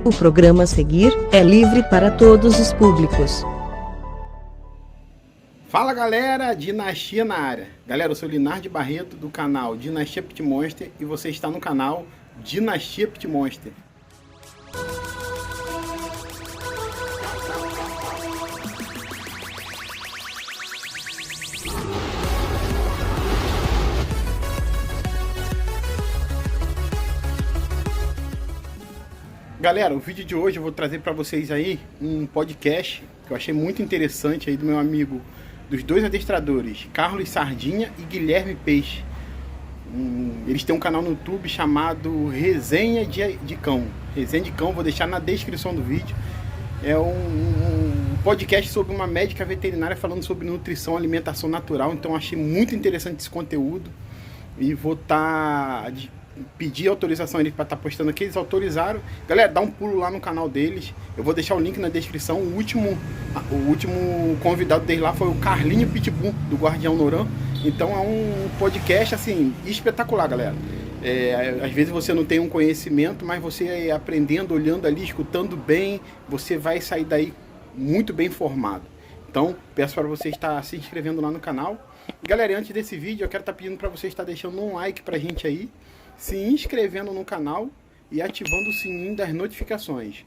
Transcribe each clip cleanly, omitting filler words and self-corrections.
O programa a seguir é livre para todos os públicos. Fala galera, Dinastia na área. Galera, eu sou o Linardi Barreto do canal Dinastia Pit Monster e você está no canal Dinastia Pit Monster. Galera, o vídeo de hoje eu vou trazer para vocês aí um podcast que eu achei muito interessante aí do meu amigo, dos dois adestradores, Carlos Sardinha e Guilherme Peixe. Eles têm um canal no YouTube chamado Resenha de Cão. Resenha de Cão, vou deixar na descrição do vídeo. É um podcast sobre uma médica veterinária falando sobre nutrição, alimentação natural. Então eu achei muito interessante esse conteúdo e vou pedir autorização a eles para estar postando aqui. Eles autorizaram. Galera, dá um pulo lá no canal deles. Eu vou deixar o link na descrição. O último convidado deles lá foi o Carlinho Pitbull, do Guardião Noran. Então é um podcast assim espetacular, galera. Às vezes você não tem um conhecimento, mas você aprendendo, olhando ali, escutando bem, você vai sair daí muito bem informado. Então peço para você estar se inscrevendo lá no canal. E, galera, antes desse vídeo eu quero estar pedindo para você estar deixando um like pra gente aí, se inscrevendo no canal e ativando o sininho das notificações.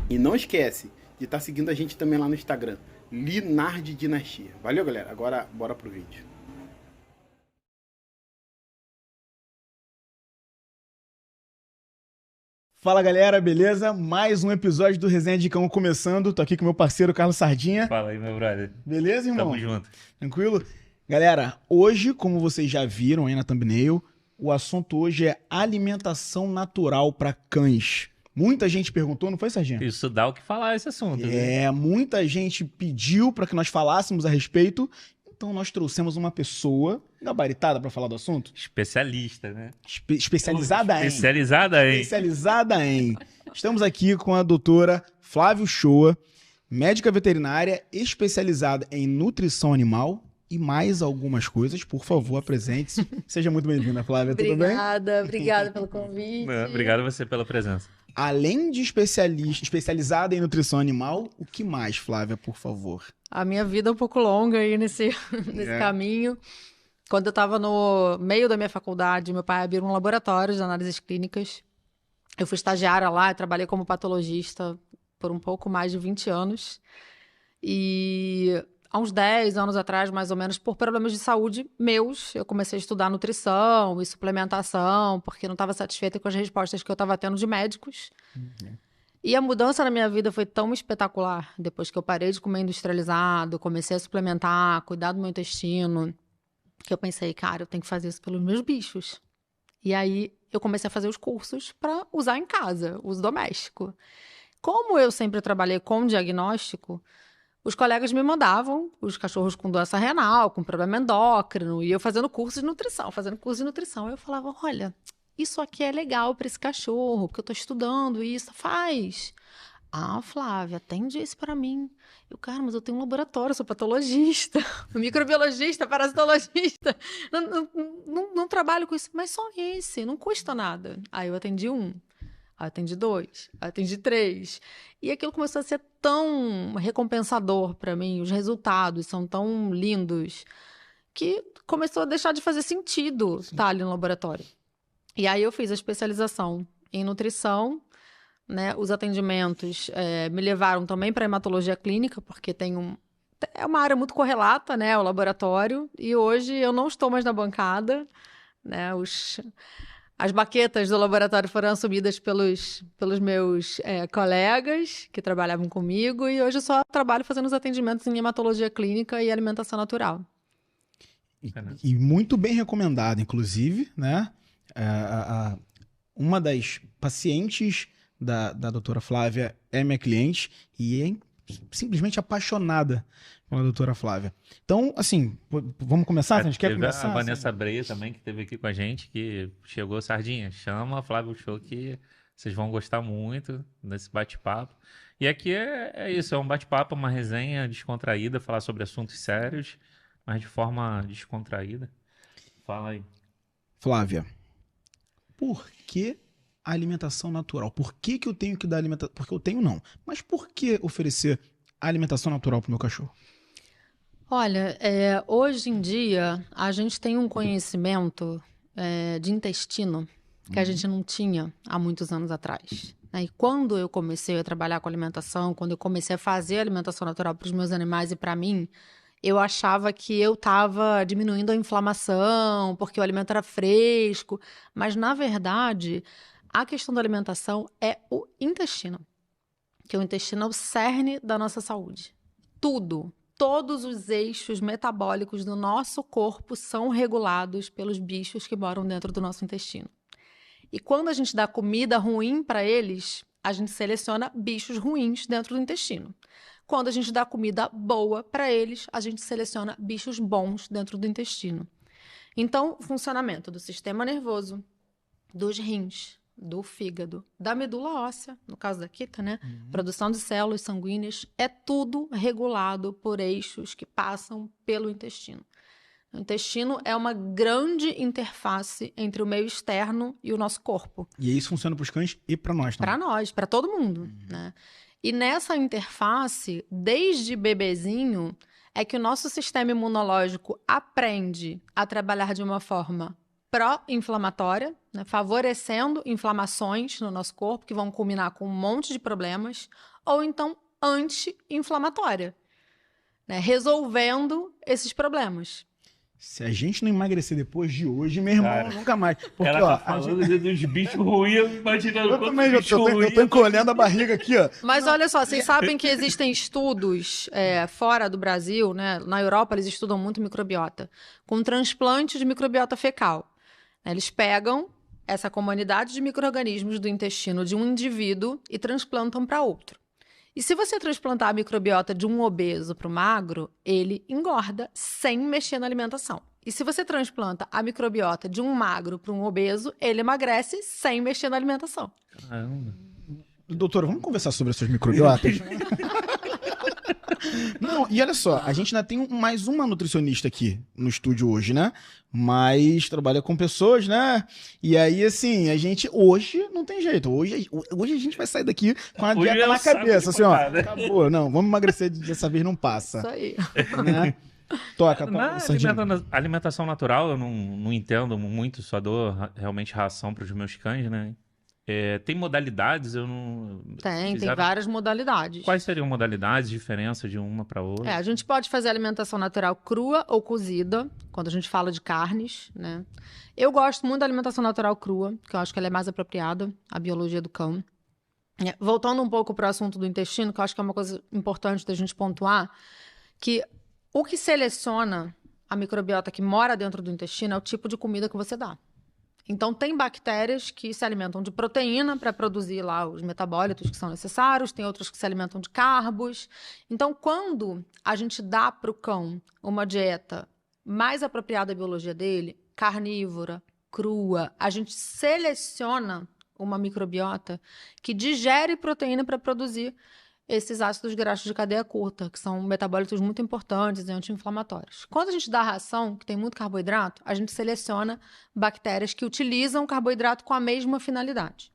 E não esquece de estar seguindo a gente também lá no Instagram, Linardi Dinastia. Valeu, galera. Agora bora pro vídeo. Fala galera, beleza? Mais um episódio do Resenha de Cão começando. Tô aqui com meu parceiro Carlos Sardinha. Fala aí, meu brother. Beleza, irmão? Tamo junto. Tranquilo? Galera, hoje, como vocês já viram aí na thumbnail, o assunto hoje é alimentação natural para cães. Muita gente perguntou, não foi, Sardinha? Isso dá o que falar esse assunto. Né? Muita gente pediu para que nós falássemos a respeito. Então nós trouxemos uma pessoa gabaritada para falar do assunto. Especialista, né? Especializada em. Estamos aqui com a doutora Flávia Uchoa, médica veterinária especializada em nutrição animal e mais algumas coisas. Por favor, apresente-se. Seja muito bem-vinda, Flávia. Tudo bem? Obrigada pelo convite. Obrigado a você pela presença. Além de especializada em nutrição animal, o que mais, Flávia, por favor? A minha vida é um pouco longa aí nesse caminho. Quando eu estava no meio da minha faculdade, meu pai abriu um laboratório de análises clínicas. Eu fui estagiária lá, eu trabalhei como patologista por um pouco mais de 20 anos. E há uns 10 anos atrás, mais ou menos, por problemas de saúde meus, eu comecei a estudar nutrição e suplementação, porque não estava satisfeita com as respostas que eu estava tendo de médicos. Uhum. E a mudança na minha vida foi tão espetacular, depois que eu parei de comer industrializado, comecei a suplementar, cuidar do meu intestino, que eu pensei, cara, eu tenho que fazer isso pelos meus bichos. E aí eu comecei a fazer os cursos para usar em casa, uso doméstico. Como eu sempre trabalhei com diagnóstico, os colegas me mandavam os cachorros com doença renal, com problema endócrino, e eu fazendo curso de nutrição. Eu falava, olha, isso aqui é legal para esse cachorro, porque eu estou estudando isso, faz. Ah, Flávia, atende isso para mim. Cara, mas eu tenho um laboratório, sou patologista, microbiologista, parasitologista, não trabalho com isso, mas só esse, não custa nada. Aí eu atendi um. Atendi 2, atendi 3. E aquilo começou a ser tão recompensador para mim, os resultados são tão lindos, que começou a deixar de fazer sentido estar ali no laboratório. E aí eu fiz a especialização em nutrição, né? Os atendimentos me levaram também para a hematologia clínica, porque é uma área muito correlata, né, o laboratório, e hoje eu não estou mais na bancada, né, as baquetas do laboratório foram assumidas pelos meus colegas que trabalhavam comigo, e hoje eu só trabalho fazendo os atendimentos em hematologia clínica e alimentação natural. E muito bem recomendado, inclusive, né? Uma das pacientes da doutora Flávia é minha cliente e é simplesmente apaixonada pela doutora Flávia. Então, assim, vamos começar? A gente quer começar? A Vanessa Breia também, que esteve aqui com a gente, que chegou, Sardinha, chama a Flávia Uchoa que vocês vão gostar muito desse bate-papo. E aqui é isso, é um bate-papo, uma resenha descontraída, falar sobre assuntos sérios, mas de forma descontraída. Fala aí. Flávia, por que a alimentação natural? Por que que eu tenho que dar alimentação? Porque eu tenho não. Mas por que oferecer a alimentação natural pro meu cachorro? Olha, hoje em dia a gente tem um conhecimento de intestino que a gente não tinha há muitos anos atrás. Né? E quando eu comecei a trabalhar com alimentação, quando eu comecei a fazer alimentação natural para os meus animais e para mim, eu achava que eu estava diminuindo a inflamação, porque o alimento era fresco. Mas, na verdade, a questão da alimentação é o intestino. Que o intestino é o cerne da nossa saúde. Tudo, todos os eixos metabólicos do nosso corpo são regulados pelos bichos que moram dentro do nosso intestino. E quando a gente dá comida ruim para eles, a gente seleciona bichos ruins dentro do intestino. Quando a gente dá comida boa para eles, a gente seleciona bichos bons dentro do intestino. Então, o funcionamento do sistema nervoso, dos rins, do fígado, da medula óssea, no caso da Kita, né? Produção de células sanguíneas, é tudo regulado por eixos que passam pelo intestino. O intestino é uma grande interface entre o meio externo e o nosso corpo. E isso funciona para os cães e para nós também. Para nós, para todo mundo, né? E nessa interface, desde bebezinho, é que o nosso sistema imunológico aprende a trabalhar de uma forma pró-inflamatória, né? Favorecendo inflamações no nosso corpo, que vão culminar com um monte de problemas, ou então anti-inflamatória, né? Resolvendo esses problems. Se a gente não emagrecer depois de hoje, meu irmão, Cara, nunca mais. Porque, ela ó, tá falando dos bichos ruins, eu imaginando eu também, eu tô encolhendo a barriga aqui, ó. Mas olha só, vocês sabem que existem estudos fora do Brasil, né? Na Europa eles estudam muito microbiota, com transplante de microbiota fecal. Eles pegam essa comunidade de micro-organismos do intestino de um indivíduo e transplantam para outro. E se você transplantar a microbiota de um obeso para o magro, ele engorda sem mexer na alimentação. E se você transplanta a microbiota de um magro para um obeso, ele emagrece sem mexer na alimentação. Caramba. Doutora, vamos conversar sobre essas microbiotas? Não, e olha só, a gente ainda tem mais uma nutricionista aqui no estúdio hoje, né? Mas trabalha com pessoas, né? E aí, assim, a gente hoje não tem jeito. Hoje a gente vai sair daqui com a dieta na cabeça, assim, ó. Acabou, não, vamos emagrecer dessa vez, não passa. Isso aí. Né? Toca, Na Sandinho. alimentação natural, eu não entendo muito, só dou realmente ração para os meus cães, né? Tem modalidades, eu não... Tem várias modalidades. Quais seriam modalidades, diferença de uma para outra? A gente pode fazer alimentação natural crua ou cozida, quando a gente fala de carnes, né? Eu gosto muito da alimentação natural crua, que eu acho que ela é mais apropriada à biologia do cão. Voltando um pouco para o assunto do intestino, que eu acho que é uma coisa importante da gente pontuar, que o que seleciona a microbiota que mora dentro do intestino é o tipo de comida que você dá. Então, tem bactérias que se alimentam de proteína para produzir lá os metabólitos que são necessários, tem outras que se alimentam de carbos. Então, quando a gente dá para o cão uma dieta mais apropriada à biologia dele, carnívora, crua, a gente seleciona uma microbiota que digere proteína para produzir esses ácidos graxos de cadeia curta, que são metabólitos muito importantes e anti-inflamatórios. Quando a gente dá ração, que tem muito carboidrato, a gente seleciona bactérias que utilizam carboidrato com a mesma finalidade.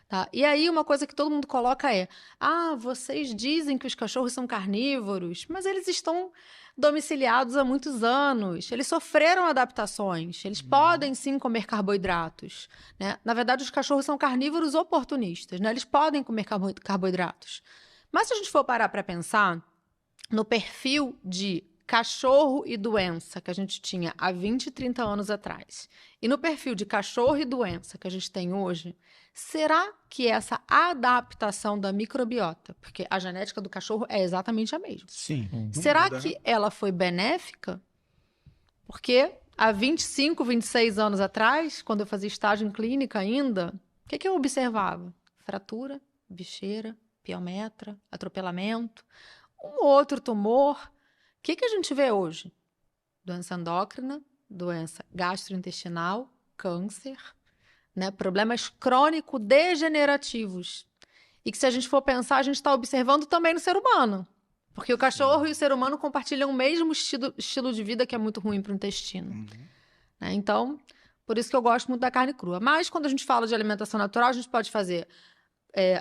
Tá? E aí uma coisa que todo mundo coloca é: vocês dizem que os cachorros são carnívoros, mas eles estão domiciliados há muitos anos, eles sofreram adaptações, eles podem sim comer carboidratos. Né? Na verdade, os cachorros são carnívoros oportunistas, né? Eles podem comer carboidratos. Mas se a gente for parar para pensar no perfil de cachorro e doença que a gente tinha há 20, 30 anos atrás, e no perfil de cachorro e doença que a gente tem hoje, será que essa adaptação da microbiota, porque a genética do cachorro é exatamente a mesma, Sim. será que ela foi benéfica? Porque há 25, 26 anos atrás, quando eu fazia estágio em clínica ainda, o que eu observava? Fratura, bicheira, piometra, atropelamento, um outro tumor. O que a gente vê hoje? Doença endócrina, doença gastrointestinal, câncer, né? Problemas crônico-degenerativos. E que, se a gente for pensar, a gente está observando também no ser humano. Porque o cachorro e o ser humano compartilham o mesmo estilo de vida, que é muito ruim para o intestino. Né? Então, Por isso que eu gosto muito da carne crua. Mas quando a gente fala de alimentação natural, a gente pode fazer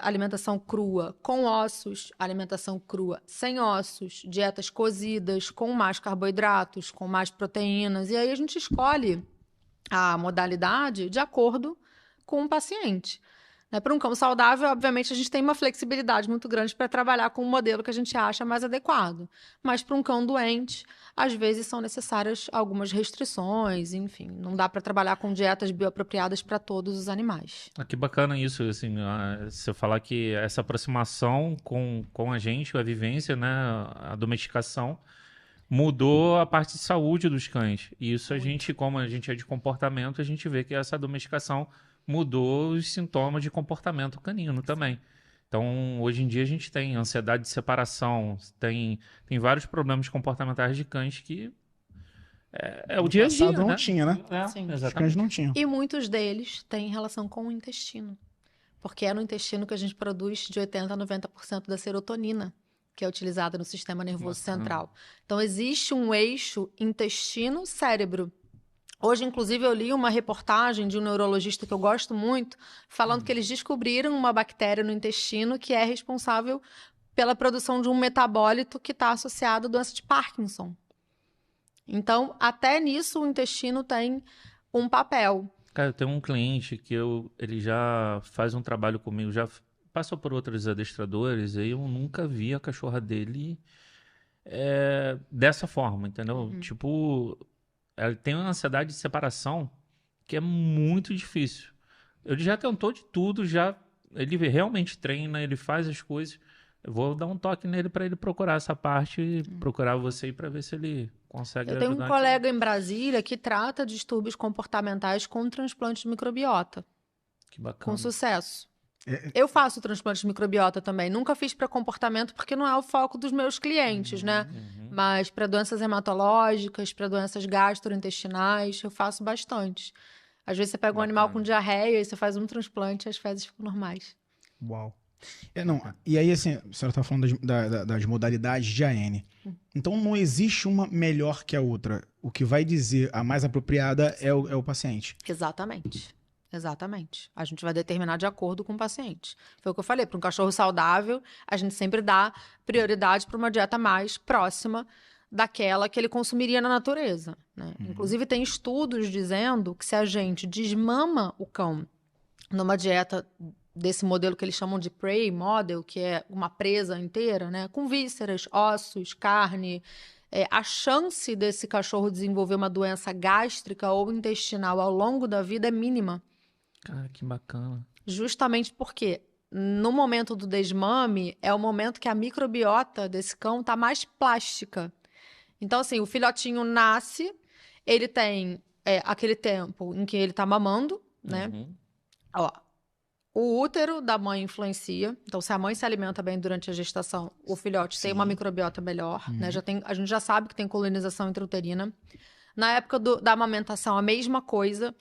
alimentação crua com ossos, alimentação crua sem ossos, dietas cozidas, com mais carboidratos, com mais proteínas. E aí a gente escolhe a modalidade de acordo com o paciente. Para um cão saudável, obviamente, a gente tem uma flexibilidade muito grande para trabalhar com um modelo que a gente acha mais adequado. Mas para um cão doente, às vezes são necessárias algumas restrições, enfim, não dá para trabalhar com dietas bioapropriadas para todos os animais. Que bacana isso, assim, você falar que essa aproximação com a gente, a vivência, né, a domesticação, mudou a parte de saúde dos cães. E isso a gente, como a gente é de comportamento, a gente vê que essa domesticação mudou os sintomas de comportamento canino também. Então, hoje em dia a gente tem ansiedade de separação, tem vários problemas comportamentais de cães que é o dia a dia, não né? tinha, né? Sim. Os cães não tinham. E muitos deles têm relação com o intestino. Porque é no intestino que a gente produz de 80% a 90% da serotonina, que é utilizada no sistema nervoso central. Então, existe um eixo intestino-cérebro. Hoje, inclusive, eu li uma reportagem de um neurologista que eu gosto muito, falando que eles descobriram uma bactéria no intestino que é responsável pela produção de um metabólito que está associado à doença de Parkinson. Então, até nisso, o intestino tem um papel. Cara, eu tenho um cliente que ele já faz um trabalho comigo, já passou por outros adestradores, e eu nunca vi a cachorra dele dessa forma, entendeu? Tipo, ela tem uma ansiedade de separação que é muito difícil. Ele já tentou de tudo, ele realmente treina, ele faz as coisas. Eu vou dar um toque nele para ele procurar essa parte, procurar você para ver se ele consegue ajudar. Eu tenho um colega em Brasília que trata distúrbios comportamentais com transplante de microbiota. Que bacana. Com sucesso. Eu faço transplante de microbiota também. Nunca fiz para comportamento porque não é o foco dos meus clientes, né? Mas para doenças hematológicas, para doenças gastrointestinais, eu faço bastante. Às vezes você pega um animal com diarreia e você faz um transplante e as fezes ficam normais. Uau. E aí, assim, a senhora está falando das modalidades de AN. Então, não existe uma melhor que a outra. O que vai dizer a mais apropriada é o paciente. Exatamente. Exatamente. A gente vai determinar de acordo com o paciente. Foi o que eu falei. Para um cachorro saudável, a gente sempre dá prioridade para uma dieta mais próxima daquela que ele consumiria na natureza, né? Inclusive, tem estudos dizendo que se a gente desmama o cão numa dieta desse modelo que eles chamam de prey model, que é uma presa inteira, né, com vísceras, ossos, carne, a chance desse cachorro desenvolver uma doença gástrica ou intestinal ao longo da vida é mínima. Cara, que bacana. Justamente porque no momento do desmame é o momento que a microbiota desse cão está mais plástica. Então, assim, o filhotinho nasce, ele tem aquele tempo em que ele está mamando, né? Ó, o útero da mãe influencia. Então, se a mãe se alimenta bem durante a gestação, o filhote tem uma microbiota melhor, né? A gente já sabe que tem colonização intrauterina. Na época da amamentação, a mesma coisa.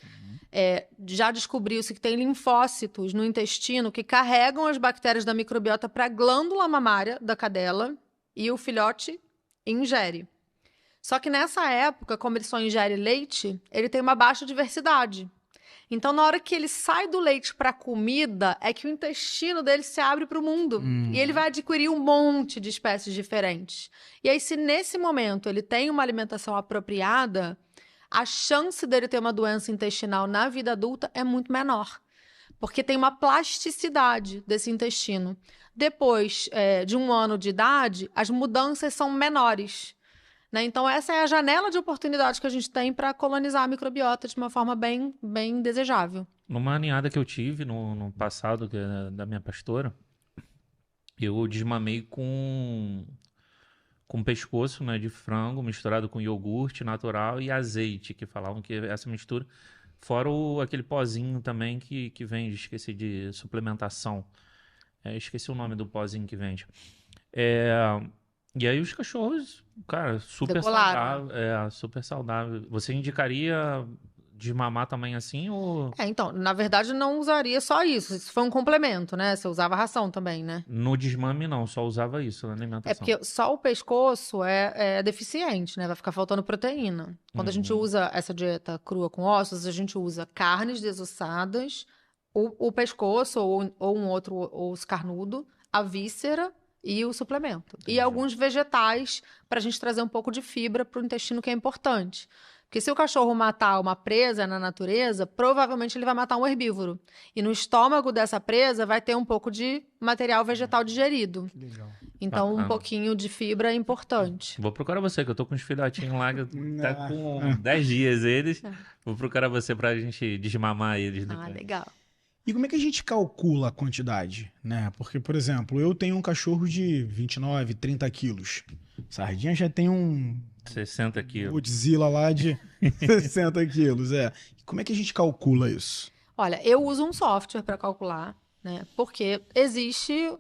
Já descobriu-se que tem linfócitos no intestino que carregam as bactérias da microbiota para a glândula mamária da cadela e o filhote ingere. Só que nessa época, como ele só ingere leite, ele tem uma baixa diversidade. Então, na hora que ele sai do leite para a comida, é que o intestino dele se abre para o mundo. E ele vai adquirir um monte de espécies diferentes. E aí, se nesse momento ele tem uma alimentação apropriada, a chance dele ter uma doença intestinal na vida adulta é muito menor. Porque tem uma plasticidade desse intestino. Depois de 1 ano de idade, as mudanças são menores. Né? Então, essa é a janela de oportunidade que a gente tem para colonizar a microbiota de uma forma bem, bem desejável. Numa ninhada que eu tive no passado, que é da minha pastora, eu desmamei com pescoço, né, de frango misturado com iogurte natural e azeite, que falavam que essa mistura, fora aquele pozinho também que vende, esqueci de suplementação. Esqueci o nome do pozinho que vende. E aí os cachorros, cara, super saudável. Super saudável. Você indicaria desmamar também assim ou Então, na verdade, não usaria só isso. Isso foi um complemento, né? Você usava ração também, né? no desmame não, só usava isso na É alimentação? porque só o pescoço é deficiente, né? Vai ficar faltando proteína. Quando a gente usa essa dieta crua com ossos, a gente usa carnes desossadas, o pescoço ou um outro osso carnudo, a víscera e o suplemento. E Entendi. alguns vegetais para a gente trazer um pouco de fibra para o intestino, que é importante. Porque se o cachorro matar uma presa na natureza, provavelmente ele vai matar um herbívoro. E no estômago dessa presa vai ter um pouco de material vegetal digerido. Legal. Então, um Bacana. pouquinho de fibra é importante. Vou procurar você, que eu tô com uns filhotinhos lá, que tá Ah. com 10 dias eles. Vou procurar você pra gente desmamar eles Ah, depois. legal. E como é que a gente calcula a quantidade, né? Porque, por exemplo, eu tenho um cachorro de 29, 30 quilos. Sardinha já tem um 60 quilos. Godzilla lá de 60 quilos, Como é que a gente calcula isso? Olha, eu uso um software para calcular, né? Porque existe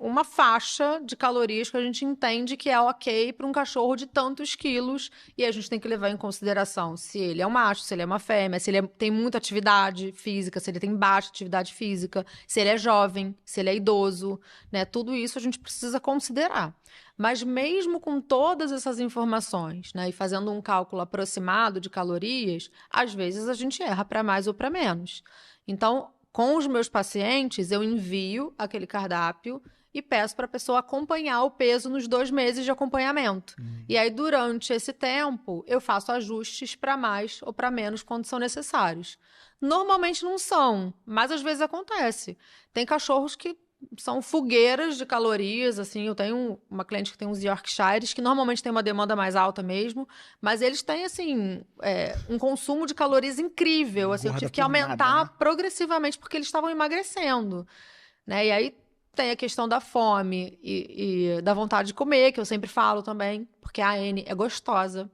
uma faixa de calorias que a gente entende que é ok para um cachorro de tantos quilos, e a gente tem que levar em consideração se ele é um macho, se ele é uma fêmea, se ele tem muita atividade física, se ele tem baixa atividade física, se ele é jovem, se ele é idoso, né? Tudo isso a gente precisa considerar. Mas mesmo com todas essas informações, né, e fazendo um cálculo aproximado de calorias, às vezes a gente erra para mais ou para menos. Então, com os meus pacientes, eu envio aquele cardápio e peço para a pessoa acompanhar o peso nos 2 meses de acompanhamento. E aí, durante esse tempo, eu faço ajustes para mais ou para menos quando são necessários. Normalmente não são, mas às vezes acontece. Tem cachorros que são fogueiras de calorias, assim, eu tenho uma cliente que tem uns Yorkshires, que normalmente tem uma demanda mais alta mesmo, mas eles têm, assim, um consumo de calorias incrível, assim, eu Engorda tive que por aumentar nada, né? progressivamente, porque eles estavam emagrecendo, né, e aí tem a questão da fome e da vontade de comer, que eu sempre falo também, porque a AN é gostosa,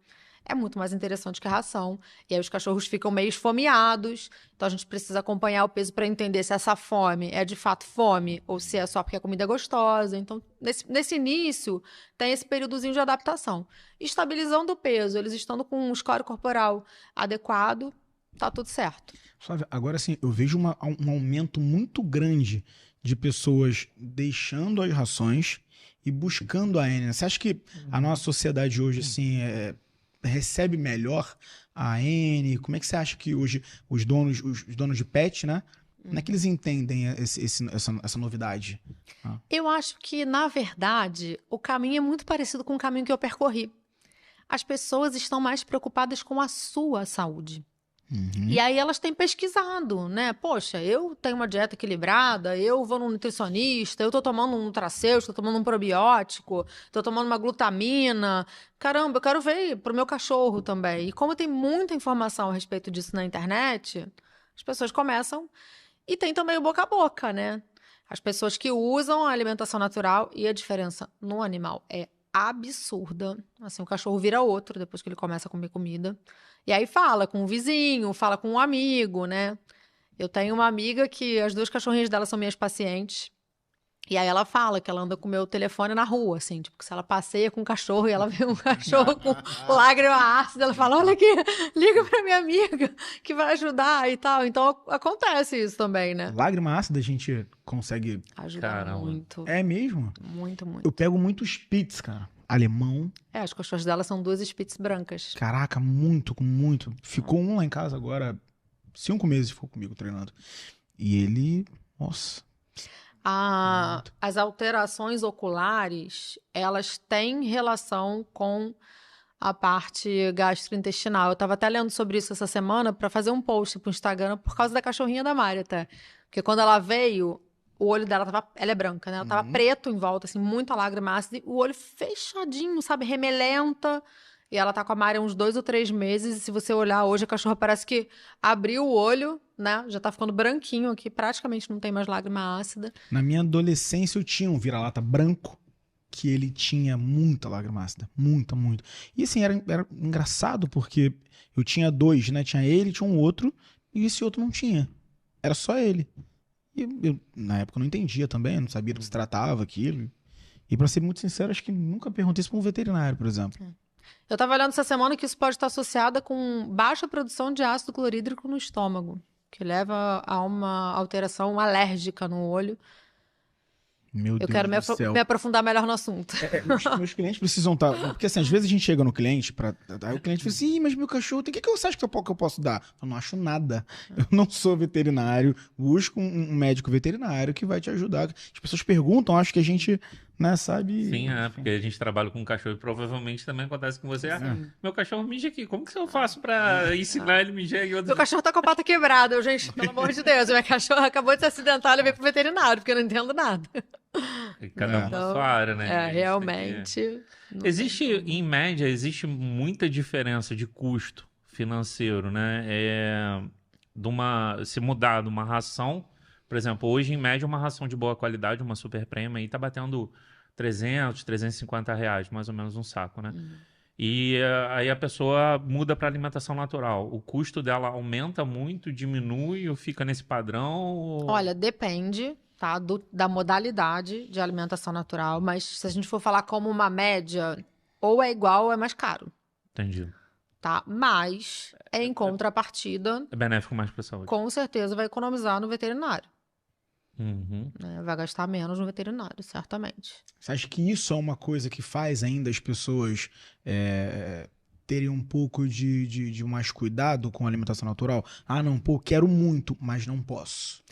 é muito mais interessante que a ração. E aí os cachorros ficam meio esfomeados. Então a gente precisa acompanhar o peso para entender se essa fome é de fato fome ou se é só porque a comida é gostosa. Então, nesse início, tem esse períodozinho de adaptação. Estabilizando o peso, eles estando com um score corporal adequado, tá tudo certo. Flávia, agora sim, eu vejo um aumento muito grande de pessoas deixando as rações e buscando a AN. Você acha que a nossa sociedade hoje, assim, recebe melhor a AN? Como é que você acha que hoje os donos de pet, né? Como é que eles entendem essa novidade? Eu acho que, na verdade, o caminho é muito parecido com o caminho que eu percorri. As pessoas estão mais preocupadas com a sua saúde. E aí elas têm pesquisado, né? Poxa, eu tenho uma dieta equilibrada, eu vou num nutricionista, eu tô tomando um nutracêutico, tô tomando um probiótico, tô tomando uma glutamina. Caramba, eu quero ver pro meu cachorro também. E como tem muita informação a respeito disso na internet, as pessoas começam... E tem também o boca a boca, né? As pessoas que usam a alimentação natural, e a diferença no animal é absurda. Assim, o cachorro vira outro depois que ele começa a comer comida. E aí fala com o vizinho, fala com um amigo, né? Eu tenho uma amiga que as 2 cachorrinhas dela são minhas pacientes. E aí ela fala que ela anda com o meu telefone na rua, assim, tipo, que se ela passeia com um cachorro e ela vê um cachorro com lágrima ácida, ela fala, olha aqui, liga pra minha amiga que vai ajudar e tal. Então acontece isso também, né? Lágrima ácida a gente consegue... Ajuda Caramba. muito. É mesmo? Muito, muito. Eu pego muito Spitz, cara. Alemão. As cachorras dela são 2 Spitz brancas. Caraca, muito. Ficou um lá em casa agora, 5 meses ficou comigo treinando. E ele, nossa... As alterações oculares, elas têm relação com a parte gastrointestinal. Eu estava até lendo sobre isso essa semana para fazer um post pro Instagram por causa da cachorrinha da Mari até. Porque quando ela veio, o olho dela ela é branca, né? Ela tava preto em volta, assim, muita lágrima ácida, e o olho fechadinho, sabe? Remelenta. E ela tá com a Mari há uns 2 ou 3 meses, e se você olhar hoje, a cachorra parece que abriu o olho, né? Já tá ficando branquinho aqui, praticamente não tem mais lágrima ácida. Na minha adolescência eu tinha um vira-lata branco que ele tinha muita lágrima ácida. Muita. E assim, era engraçado porque eu tinha 2, né? Tinha ele, tinha um outro, e esse outro não tinha. Era só ele. E eu na época, eu não entendia também, não sabia do que se tratava aquilo. E pra ser muito sincero, acho que nunca perguntei isso pra um veterinário, por exemplo. Eu tava olhando essa semana que isso pode estar associado com baixa produção de ácido clorídrico no estômago, que leva a uma alteração alérgica no olho. Meu Eu Deus quero do céu. me aprofundar melhor no assunto. Meus clientes precisam estar... Porque assim, às vezes a gente chega no cliente, aí o cliente fala assim, mas meu cachorro, o que você acha que eu posso dar? Eu não acho nada. Eu não sou veterinário, busco um médico veterinário que vai te ajudar. As pessoas perguntam, acho que a gente, né, sabe... Sim, porque a gente trabalha com cachorro e provavelmente também acontece com você. Meu cachorro mija aqui, como que eu faço pra ensinar ele a mijar aqui? Meu cachorro tá com a pata quebrada, gente, pelo amor de Deus. Meu cachorro acabou de se acidentar, eu levei pro veterinário, porque eu não entendo nada. Cada um na sua área, né? Realmente. Existe, em média, existe muita diferença de custo financeiro, né? Se mudar de uma ração, por exemplo, hoje, em média, uma ração de boa qualidade, uma super premium, aí tá batendo 300, 350 reais, mais ou menos um saco, né? E aí a pessoa muda para alimentação natural. O custo dela aumenta muito, diminui ou fica nesse padrão? Olha, depende, tá, da modalidade de alimentação natural, mas se a gente for falar como uma média, ou é igual ou é mais caro. Entendi. Tá? Mas, em contrapartida, é benéfico mais para a saúde. Com certeza vai economizar no veterinário. Uhum. Né? Vai gastar menos no veterinário, certamente. Você acha que isso é uma coisa que faz ainda as pessoas terem um pouco de mais cuidado com a alimentação natural? Ah, não, pô, quero muito, mas não posso.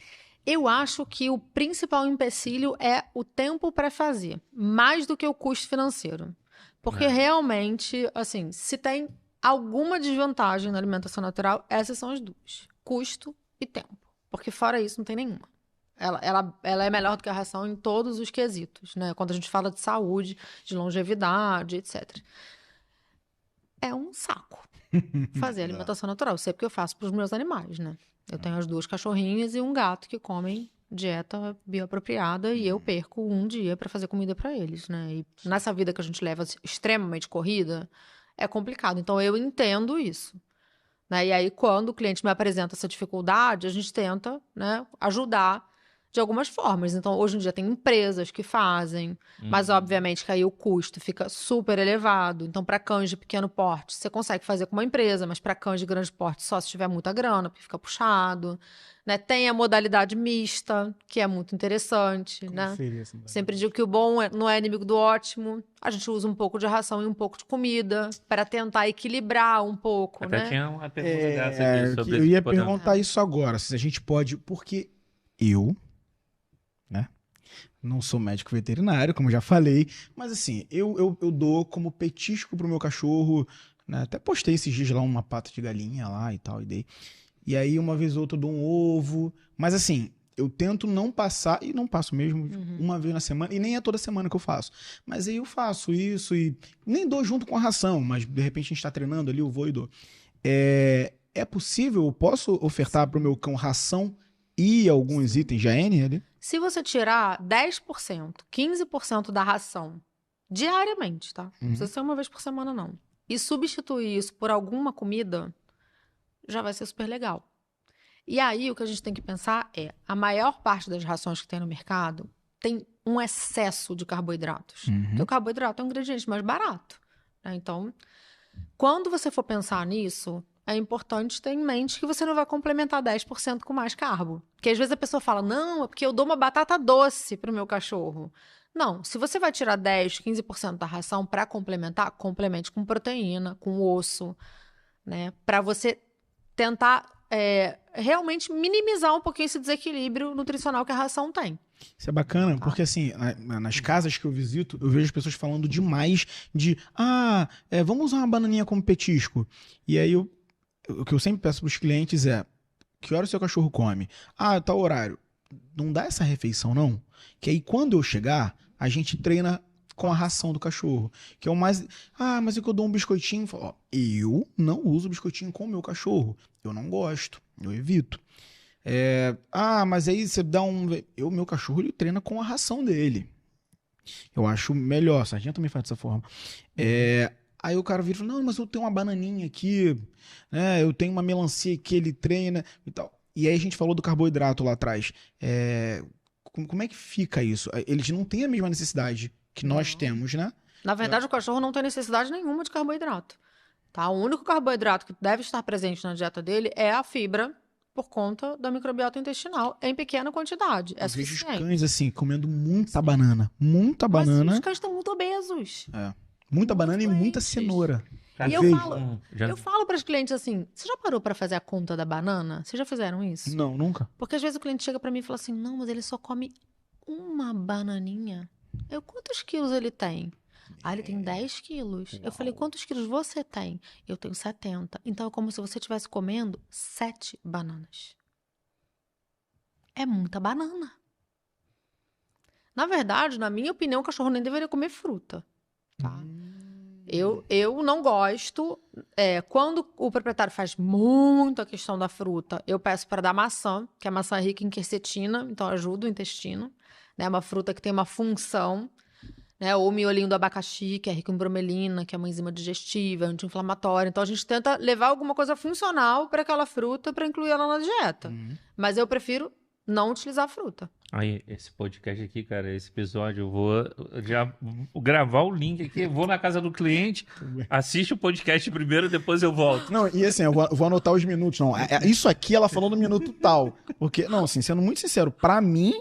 Eu acho que o principal empecilho é o tempo para fazer, mais do que o custo financeiro. Porque realmente, assim, se tem alguma desvantagem na alimentação natural, essas são as duas: custo e tempo. Porque fora isso, não tem nenhuma. Ela é melhor do que a ração em todos os quesitos, né? Quando a gente fala de saúde, de longevidade, etc. É um saco fazer alimentação natural. Eu sei porque eu faço para os meus animais, né? Eu tenho as 2 cachorrinhas e um gato que comem dieta bioapropriada e eu perco um dia para fazer comida para eles, né? E nessa vida que a gente leva extremamente corrida, é complicado. Então, eu entendo isso. Né? E aí, quando o cliente me apresenta essa dificuldade, a gente tenta, né, ajudar de algumas formas. Então, hoje em dia tem empresas que fazem, mas obviamente que aí o custo fica super elevado. Então, para cães de pequeno porte, você consegue fazer com uma empresa, mas para cães de grande porte só se tiver muita grana, porque fica puxado. Né? Tem a modalidade mista, que é muito interessante. Né? Sempre digo que o bom não é inimigo do ótimo. A gente usa um pouco de ração e um pouco de comida para tentar equilibrar um pouco. Até né? tinha uma pergunta dessa aqui sobre eu ia perguntar isso agora, se a gente pode, porque eu, né, não sou médico veterinário, como já falei, mas assim, eu dou como petisco pro meu cachorro, né, até postei esses dias lá uma pata de galinha lá e tal, e dei. E aí, uma vez ou outra, eu dou um ovo. Mas assim, eu tento não passar, e não passo mesmo uma vez na semana, e nem é toda semana que eu faço. Mas aí eu faço isso e nem dou junto com a ração, mas de repente a gente tá treinando ali, eu vou e dou. É possível, eu posso ofertar pro meu cão ração e alguns itens GN ali? Se você tirar 10%, 15% da ração diariamente, tá? Não precisa ser uma vez por semana, não. E substituir isso por alguma comida, já vai ser super legal. E aí, o que a gente tem que pensar é, a maior parte das rações que tem no mercado tem um excesso de carboidratos. Porque o carboidrato é um ingrediente mais barato. Né? Então, quando você for pensar nisso, é importante ter em mente que você não vai complementar 10% com mais carbo. Porque às vezes a pessoa fala, não, é porque eu dou uma batata doce pro meu cachorro. Não, se você vai tirar 10, 15% da ração para complementar, complemente com proteína, com osso, né? Para você tentar realmente minimizar um pouquinho esse desequilíbrio nutricional que a ração tem. Isso é bacana, porque assim, nas casas que eu visito, eu vejo as pessoas falando demais de vamos usar uma bananinha como petisco. E aí, o que eu sempre peço para os clientes é, que hora o seu cachorro come? Tá o horário. Não dá essa refeição, não? Que aí, quando eu chegar, a gente treina com a ração do cachorro. Que é o mais... mas é que eu dou um biscoitinho. Eu não uso biscoitinho com o meu cachorro. Eu não gosto. Eu evito. Mas aí você dá um... Meu cachorro, ele treina com a ração dele. Eu acho melhor. A Sardinha também faz dessa forma. Aí o cara vira e fala, não, mas eu tenho uma bananinha aqui, né? Eu tenho uma melancia que ele treina e tal. E aí a gente falou do carboidrato lá atrás. Como é que fica isso? Eles não têm a mesma necessidade que nós temos, né? Na verdade, o cachorro não tem necessidade nenhuma de carboidrato. Tá? O único carboidrato que deve estar presente na dieta dele é a fibra, por conta da microbiota intestinal, em pequena quantidade. É Eu vejo os suficiente. cães, assim, comendo muita banana. Muita Mas banana. os cães estão muito obesos. Muita banana e muita doentes. cenoura. E eu vejo. falo, eu falo para os clientes assim, você já parou para fazer a conta da banana? Vocês já fizeram isso? Não, nunca. Porque às vezes o cliente chega para mim e fala assim, não, mas ele só come uma bananinha. Quantos quilos ele tem? Ele tem 10 quilos. Eu falei, quantos quilos você tem? Eu tenho 70. Então é como se você estivesse comendo 7 bananas. É muita banana. Na verdade, na minha opinião, o cachorro nem deveria comer fruta. Tá? Eu não gosto. Quando o proprietário faz muita questão da fruta, eu peço para dar maçã, que a maçã é rica em quercetina, então ajuda o intestino. É uma fruta que tem uma função. Ou o miolinho do abacaxi, que é rico em bromelina, que é uma enzima digestiva, anti-inflamatória. Então, a gente tenta levar alguma coisa funcional para aquela fruta para incluir ela na dieta. Mas eu prefiro não utilizar a fruta. Aí, esse podcast aqui, cara, esse episódio, eu vou já gravar o link aqui, vou na casa do cliente, assiste o podcast primeiro, depois eu volto. Não, e assim, eu vou anotar os minutos. Não, isso aqui ela falou no minuto tal. Porque, não, assim, sendo muito sincero, pra mim,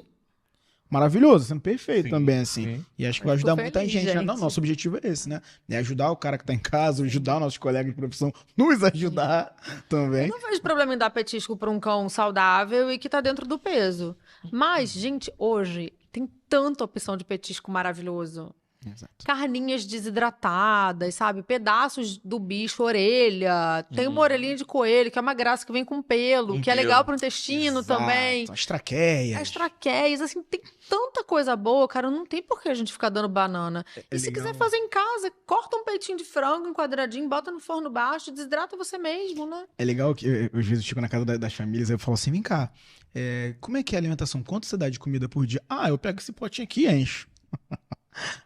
maravilhoso, sendo perfeito também, assim. Sim. E acho que vai ajudar muita gente, né? Não, nosso objetivo é esse, né? É ajudar o cara que tá em casa, ajudar nossos colegas de profissão, nos ajudar também. Eu não vejo problema em dar petisco para um cão saudável e que tá dentro do peso. Mas, gente, hoje tem tanta opção de petisco maravilhoso. Exato. Carninhas desidratadas, sabe? Pedaços do bicho, orelha. Tem uma orelhinha de coelho, que é uma graça que vem com pelo, que é legal pro intestino também. As traqueias. As traqueias, assim, tem tanta coisa boa, cara. Não tem por que a gente ficar dando banana. E se quiser fazer em casa, corta um peitinho de frango, um quadradinho, bota no forno baixo, desidrata você mesmo, né? É legal que eu, às vezes eu chego na casa das famílias e eu falo assim, vem cá, como é que é a alimentação? Quanto você dá de comida por dia? Eu pego esse potinho aqui e encho.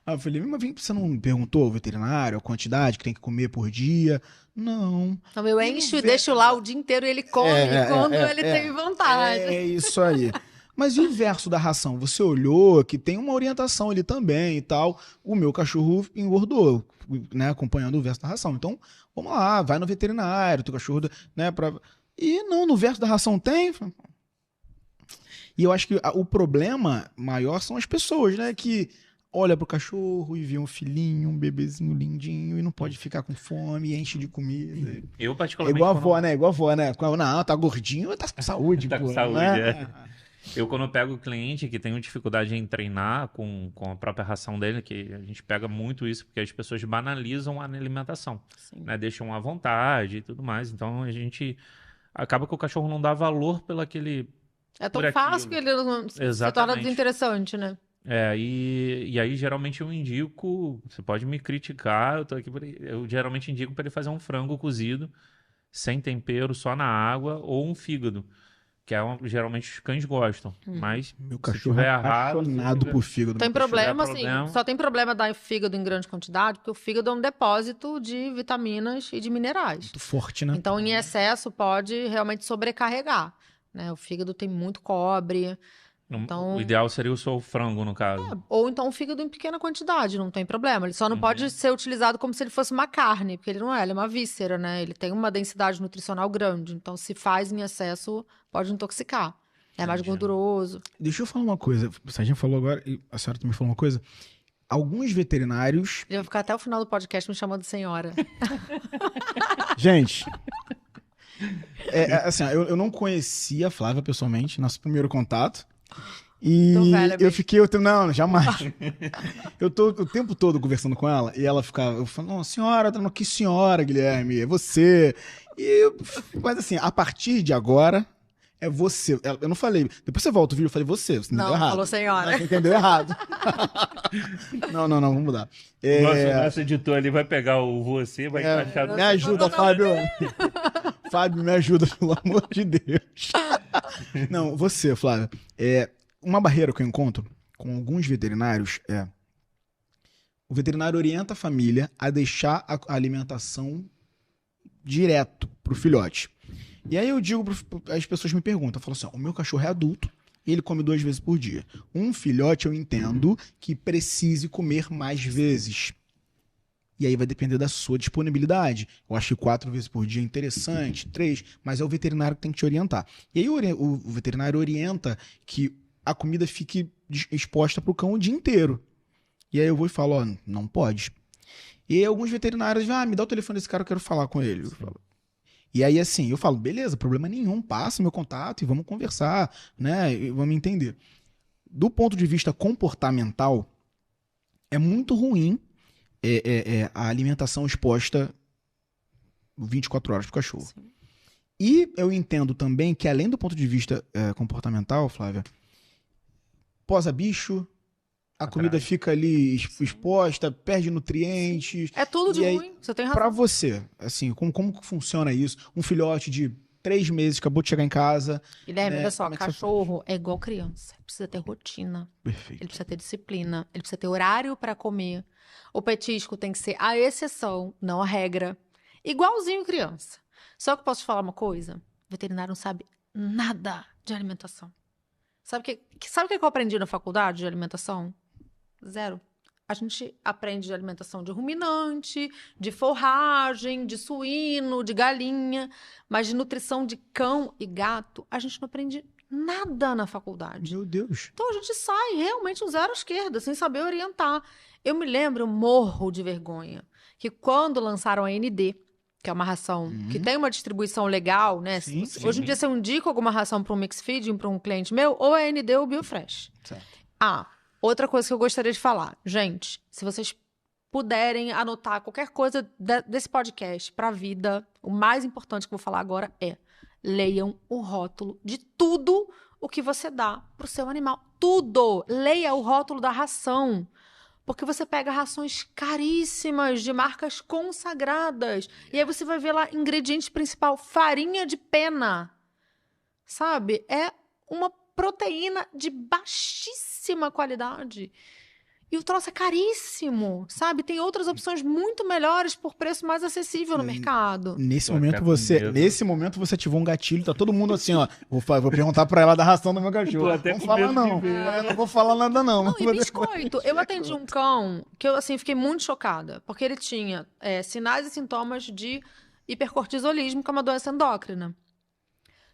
Eu falei, mas você não perguntou ao veterinário a quantidade que tem que comer por dia? Não. Então eu encho e deixo lá o dia inteiro e ele come quando ele tem vontade. É isso aí. Mas e o inverso da ração? Você olhou que tem uma orientação ali também e tal. O meu cachorro engordou, né, acompanhando o verso da ração. Então, vamos lá, vai no veterinário, teu cachorro, né, E não, no verso da ração tem... E eu acho que o problema maior são as pessoas, né, que olha pro cachorro e vê um filhinho, um bebezinho lindinho e não pode ficar com fome e enche de comida. Eu particularmente... Igual a avó, né? Igual a avó, né? Não, tá gordinho, tá com saúde. Tá com saúde, né? Eu, quando eu pego o cliente que tem dificuldade em treinar com a própria ração dele, que a gente pega muito isso, porque as pessoas banalizam a alimentação, né? Deixam à vontade e tudo mais. Então, a gente acaba que o cachorro não dá valor pelo aquele... É tão fácil que ele se torna desinteressante, né? E aí geralmente eu indico, você pode me criticar, eu geralmente indico para ele fazer um frango cozido, sem tempero, só na água, ou um fígado, que geralmente os cães gostam, mas meu cachorro é apaixonado por fígado. Tem problema, assim, só tem problema dar fígado em grande quantidade, porque o fígado é um depósito de vitaminas e de minerais. Muito forte, né? Então, em excesso, pode realmente sobrecarregar, né? O fígado tem muito cobre. Então, o ideal seria o seu frango, no caso. Ou então o fígado em pequena quantidade, não tem problema. Ele só não pode ser utilizado como se ele fosse uma carne, porque ele não é, ele é uma víscera, né? Ele tem uma densidade nutricional grande, então se faz em excesso, pode intoxicar. É mais gorduroso. Deixa eu falar uma coisa, a gente falou agora, e a senhora também falou uma coisa, alguns veterinários... Ele vai ficar até o final do podcast me chamando de senhora. Gente... assim, eu não conhecia a Flávia pessoalmente, nosso primeiro contato. E eu fiquei, não, jamais. Eu tô o tempo todo conversando com ela e ela ficava, eu falo, não, senhora, que senhora, Guilherme, é você. Mas assim, a partir de agora, é você. Eu não falei, depois você volta o vídeo, eu falei você entendeu errado. Não, falou senhora. Você entendeu errado. Não, vamos mudar. Nosso editor ali vai pegar o você, vai encaixar... Me ajuda, Fábio. Fábio, me ajuda, pelo amor de Deus. Não, você, Flávia. Uma barreira que eu encontro com alguns veterinários o veterinário orienta a família a deixar a alimentação direto pro filhote. E aí eu digo, as pessoas me perguntam, eu falo assim, o meu cachorro é adulto e ele come 2 vezes por dia. Um filhote eu entendo que precise comer mais vezes. E aí vai depender da sua disponibilidade. Eu acho que 4 vezes por dia é interessante, 3, mas é o veterinário que tem que te orientar. E aí o veterinário orienta que a comida fique exposta para o cão o dia inteiro. E aí eu vou e falo, ó, não pode. E aí alguns veterinários, me dá o telefone desse cara, eu quero falar com ele. Eu falo. E aí assim, eu falo, beleza, problema nenhum, passa meu contato e vamos conversar, né, e vamos entender. Do ponto de vista comportamental, é muito ruim a alimentação exposta 24 horas pro cachorro. Sim. E eu entendo também que, além do ponto de vista comportamental, Flávia, posa bicho, a comida fica ali exposta, perde nutrientes. É tudo de ruim, você tem razão. Pra você, assim, como que funciona isso? Um filhote de 3 meses, acabou de chegar em casa. Guilherme, olha só, cachorro é igual criança. Ele precisa ter rotina. Perfeito. Ele precisa ter disciplina. Ele precisa ter horário para comer. O petisco tem que ser a exceção, não a regra. Igualzinho criança. Só que eu posso te falar uma coisa? O veterinário não sabe nada de alimentação. Sabe o que eu aprendi na faculdade de alimentação? 0. A gente aprende de alimentação de ruminante, de forragem, de suíno, de galinha, mas de nutrição de cão e gato, a gente não aprende nada na faculdade. Meu Deus. Então a gente sai realmente um 0 à esquerda, sem saber orientar. Eu me lembro, eu morro de vergonha, que quando lançaram a ND, que é uma ração que tem uma distribuição legal, né? Sim, Hoje em dia, se eu indico alguma ração para um mix feeding, para um cliente meu, ou é ND ou Biofresh. Certo. Outra coisa que eu gostaria de falar. Gente, se vocês puderem anotar qualquer coisa desse podcast para a vida, o mais importante que eu vou falar agora é: leiam o rótulo de tudo o que você dá para o seu animal. Tudo! Leia o rótulo da ração. Porque você pega rações caríssimas de marcas consagradas. E aí você vai ver lá, ingrediente principal, farinha de pena. Sabe? É uma proteína de baixíssima qualidade. E o troço é caríssimo, sabe? Tem outras opções muito melhores por preço mais acessível no mercado. Nesse momento você ativou um gatilho, tá todo mundo assim, ó. Vou perguntar pra ela da ração do meu cachorro. Não falar não. Não vou falar nada não. Não, e biscoito. Eu atendi um cão que eu assim fiquei muito chocada, porque ele tinha sinais e sintomas de hipercortisolismo, que é uma doença endócrina.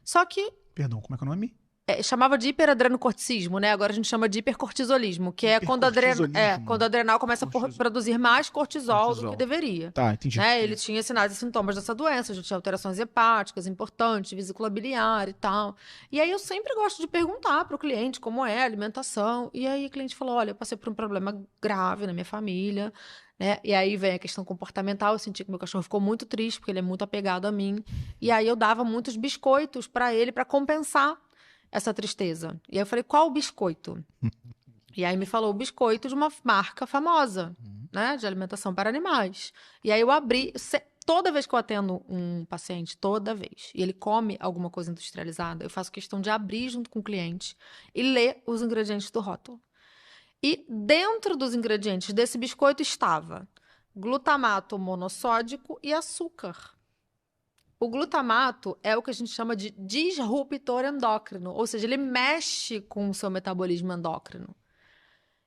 Só que... Perdão, como é que é o nome? Chamava de hiperadrenocorticismo, né? Agora a gente chama de hipercortisolismo, que é quando a adrenal começa a produzir mais cortisol do que deveria. Tá, entendi. Né? Ele tinha sinais e sintomas dessa doença, já tinha alterações hepáticas importantes, vesícula biliar e tal. E aí eu sempre gosto de perguntar para o cliente como é a alimentação. E aí o cliente falou, olha, eu passei por um problema grave na minha família, né? E aí vem a questão comportamental, eu senti que meu cachorro ficou muito triste, porque ele é muito apegado a mim. E aí eu dava muitos biscoitos para ele para compensar essa tristeza. E aí eu falei, qual o biscoito? E aí me falou o biscoito de uma marca famosa, né? De alimentação para animais. E aí eu abri... Toda vez que eu atendo um paciente, toda vez, e ele come alguma coisa industrializada, eu faço questão de abrir junto com o cliente e ler os ingredientes do rótulo. E dentro dos ingredientes desse biscoito estava glutamato monossódico e açúcar. O glutamato é o que a gente chama de disruptor endócrino, ou seja, ele mexe com o seu metabolismo endócrino.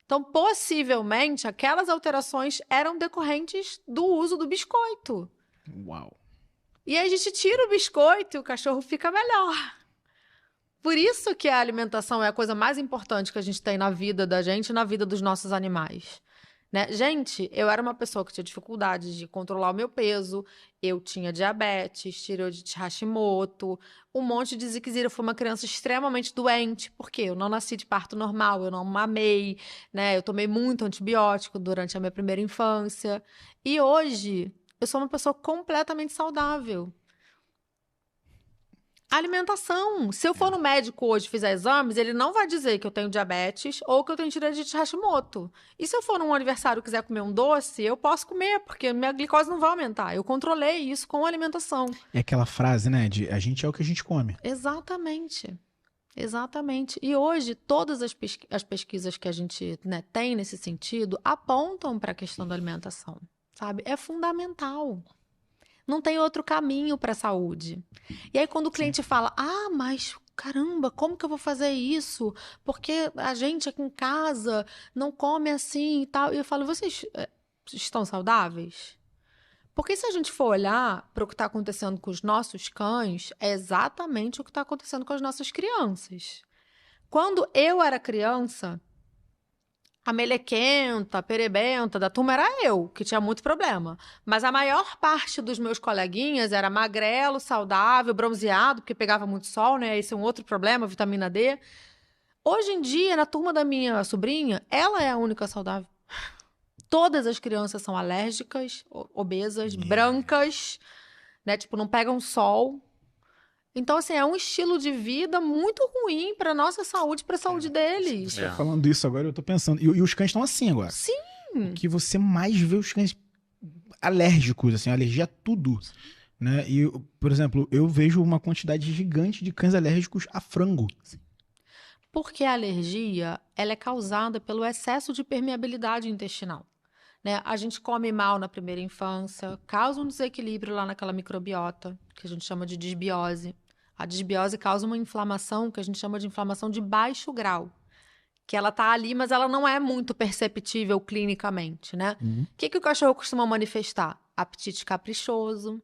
Então, possivelmente, aquelas alterações eram decorrentes do uso do biscoito. Uau! E aí a gente tira o biscoito e o cachorro fica melhor. Por isso que a alimentação é a coisa mais importante que a gente tem na vida da gente e na vida dos nossos animais. Né? Gente, eu era uma pessoa que tinha dificuldade de controlar o meu peso, eu tinha diabetes, tireoidite Hashimoto, um monte de ziquezira. Eu fui uma criança extremamente doente, porque eu não nasci de parto normal, eu não mamei, né? Eu tomei muito antibiótico durante a minha primeira infância. E hoje, eu sou uma pessoa completamente saudável. Alimentação. Se eu for no médico hoje e fizer exames, ele não vai dizer que eu tenho diabetes ou que eu tenho tireoidite Hashimoto. E se eu for num aniversário e quiser comer um doce, eu posso comer, porque minha glicose não vai aumentar. Eu controlei isso com a alimentação. É aquela frase, né, de a gente é o que a gente come. Exatamente. Exatamente. E hoje, todas as pesquisas que a gente, né, tem nesse sentido apontam para a questão da alimentação, sabe? É fundamental. Não tem outro caminho para a saúde. E aí, quando o cliente fala, mas caramba, como que eu vou fazer isso? Porque a gente aqui em casa não come assim e tal. E eu falo, vocês estão saudáveis? Porque se a gente for olhar para o que está acontecendo com os nossos cães, é exatamente o que está acontecendo com as nossas crianças. Quando eu era criança, a melequenta, a perebenta da turma era eu, que tinha muito problema. Mas a maior parte dos meus coleguinhas era magrelo, saudável, bronzeado, porque pegava muito sol, né? Esse é um outro problema, vitamina D. Hoje em dia, na turma da minha sobrinha, ela é a única saudável. Todas as crianças são alérgicas, obesas, brancas, né? Tipo, não pegam sol. Então, assim, é um estilo de vida muito ruim para nossa saúde, para a saúde deles. Você tá falando isso agora, eu tô pensando. E os cães estão assim agora. Sim. O que você mais vê os cães alérgicos, assim, alergia a tudo. Né? E, por exemplo, eu vejo uma quantidade gigante de cães alérgicos a frango. Porque a alergia, ela é causada pelo excesso de permeabilidade intestinal. Né? A gente come mal na primeira infância, causa um desequilíbrio lá naquela microbiota, que a gente chama de disbiose. A disbiose causa uma inflamação que a gente chama de inflamação de baixo grau, que ela tá ali, mas ela não é muito perceptível clinicamente, né? O que o cachorro costuma manifestar? Apetite caprichoso,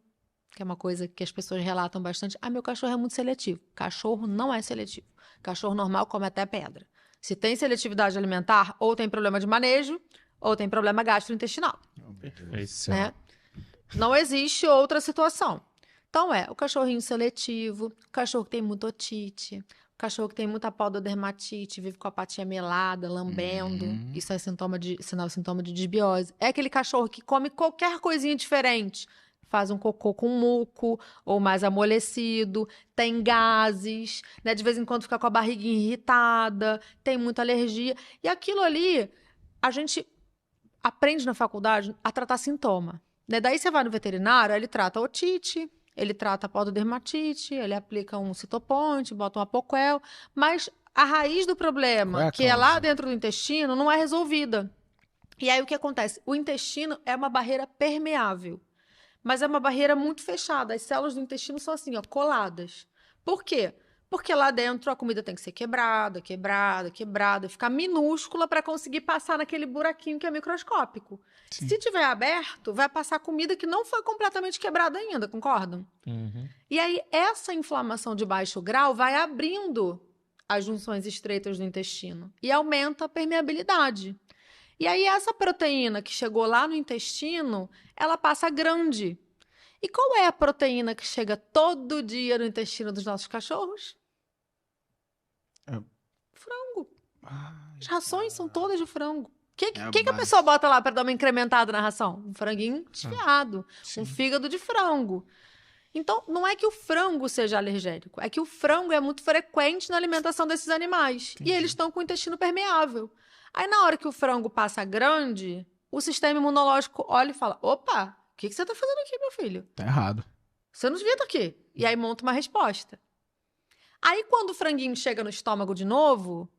que é uma coisa que as pessoas relatam bastante. Ah, meu cachorro é muito seletivo. Cachorro não é seletivo. Cachorro normal come até pedra. Se tem seletividade alimentar, ou tem problema de manejo, ou tem problema gastrointestinal. Né? Não existe outra situação. Então, o cachorrinho seletivo, o cachorro que tem muita otite, o cachorro que tem muita pododermatite, vive com a patinha melada, lambendo. Isso é sintoma de disbiose. É aquele cachorro que come qualquer coisinha diferente. Faz um cocô com muco, ou mais amolecido, tem gases, né? De vez em quando fica com a barriguinha irritada, tem muita alergia. E aquilo ali, a gente aprende na faculdade a tratar sintoma. Né? Daí você vai no veterinário, ele trata a otite, ele trata a pododermatite, ele aplica um citoponte, bota um apoquel, mas a raiz do problema, que é lá dentro do intestino, não é resolvida. E aí o que acontece? O intestino é uma barreira permeável, mas é uma barreira muito fechada. As células do intestino são assim, ó, coladas. Por quê? Porque lá dentro a comida tem que ser quebrada, ficar minúscula para conseguir passar naquele buraquinho que é microscópico. Sim. Se tiver aberto, vai passar comida que não foi completamente quebrada ainda, concordam? E aí, essa inflamação de baixo grau vai abrindo as junções estreitas do intestino e aumenta a permeabilidade. E aí, essa proteína que chegou lá no intestino, ela passa grande. E qual é a proteína que chega todo dia no intestino dos nossos cachorros? Frango. As rações são todas de frango. O que a pessoa bota lá para dar uma incrementada na ração? Um franguinho desfiado, um fígado de frango. Então, não é que o frango seja alergénico, é que o frango é muito frequente na alimentação desses animais. Entendi. E eles estão com o intestino permeável. Aí, na hora que o frango passa grande, o sistema imunológico olha e fala: opa, o que você está fazendo aqui, meu filho? Tá errado. Você não devia estar aqui. E aí monta uma resposta. Aí, quando o franguinho chega no estômago de novo,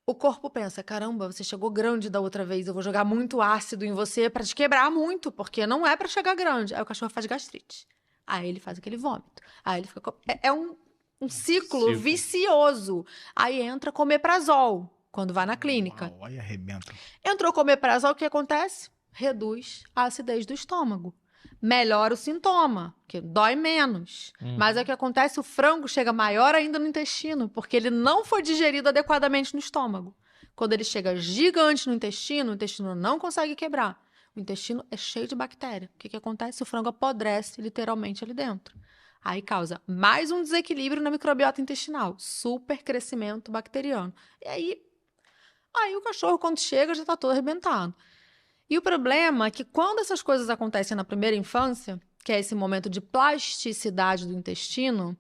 o corpo pensa: caramba, você chegou grande da outra vez, eu vou jogar muito ácido em você para te quebrar muito, porque não é para chegar grande. Aí o cachorro faz gastrite. Aí ele faz aquele vômito. Aí ele fica... É um ciclo vicioso. Aí entra omeprazol, quando vai na clínica. Uau, aí arrebenta. Entrou omeprazol, o que acontece? Reduz a acidez do estômago. Melhora o sintoma, que dói menos. Mas é o que acontece, o frango chega maior ainda no intestino, porque ele não foi digerido adequadamente no estômago. Quando ele chega gigante no intestino, o intestino não consegue quebrar. O intestino é cheio de bactéria. O que acontece? O frango apodrece literalmente ali dentro. Aí causa mais um desequilíbrio na microbiota intestinal. Super crescimento bacteriano. E aí o cachorro, quando chega, já está todo arrebentado. E o problema é que quando essas coisas acontecem na primeira infância, que é esse momento de plasticidade do intestino,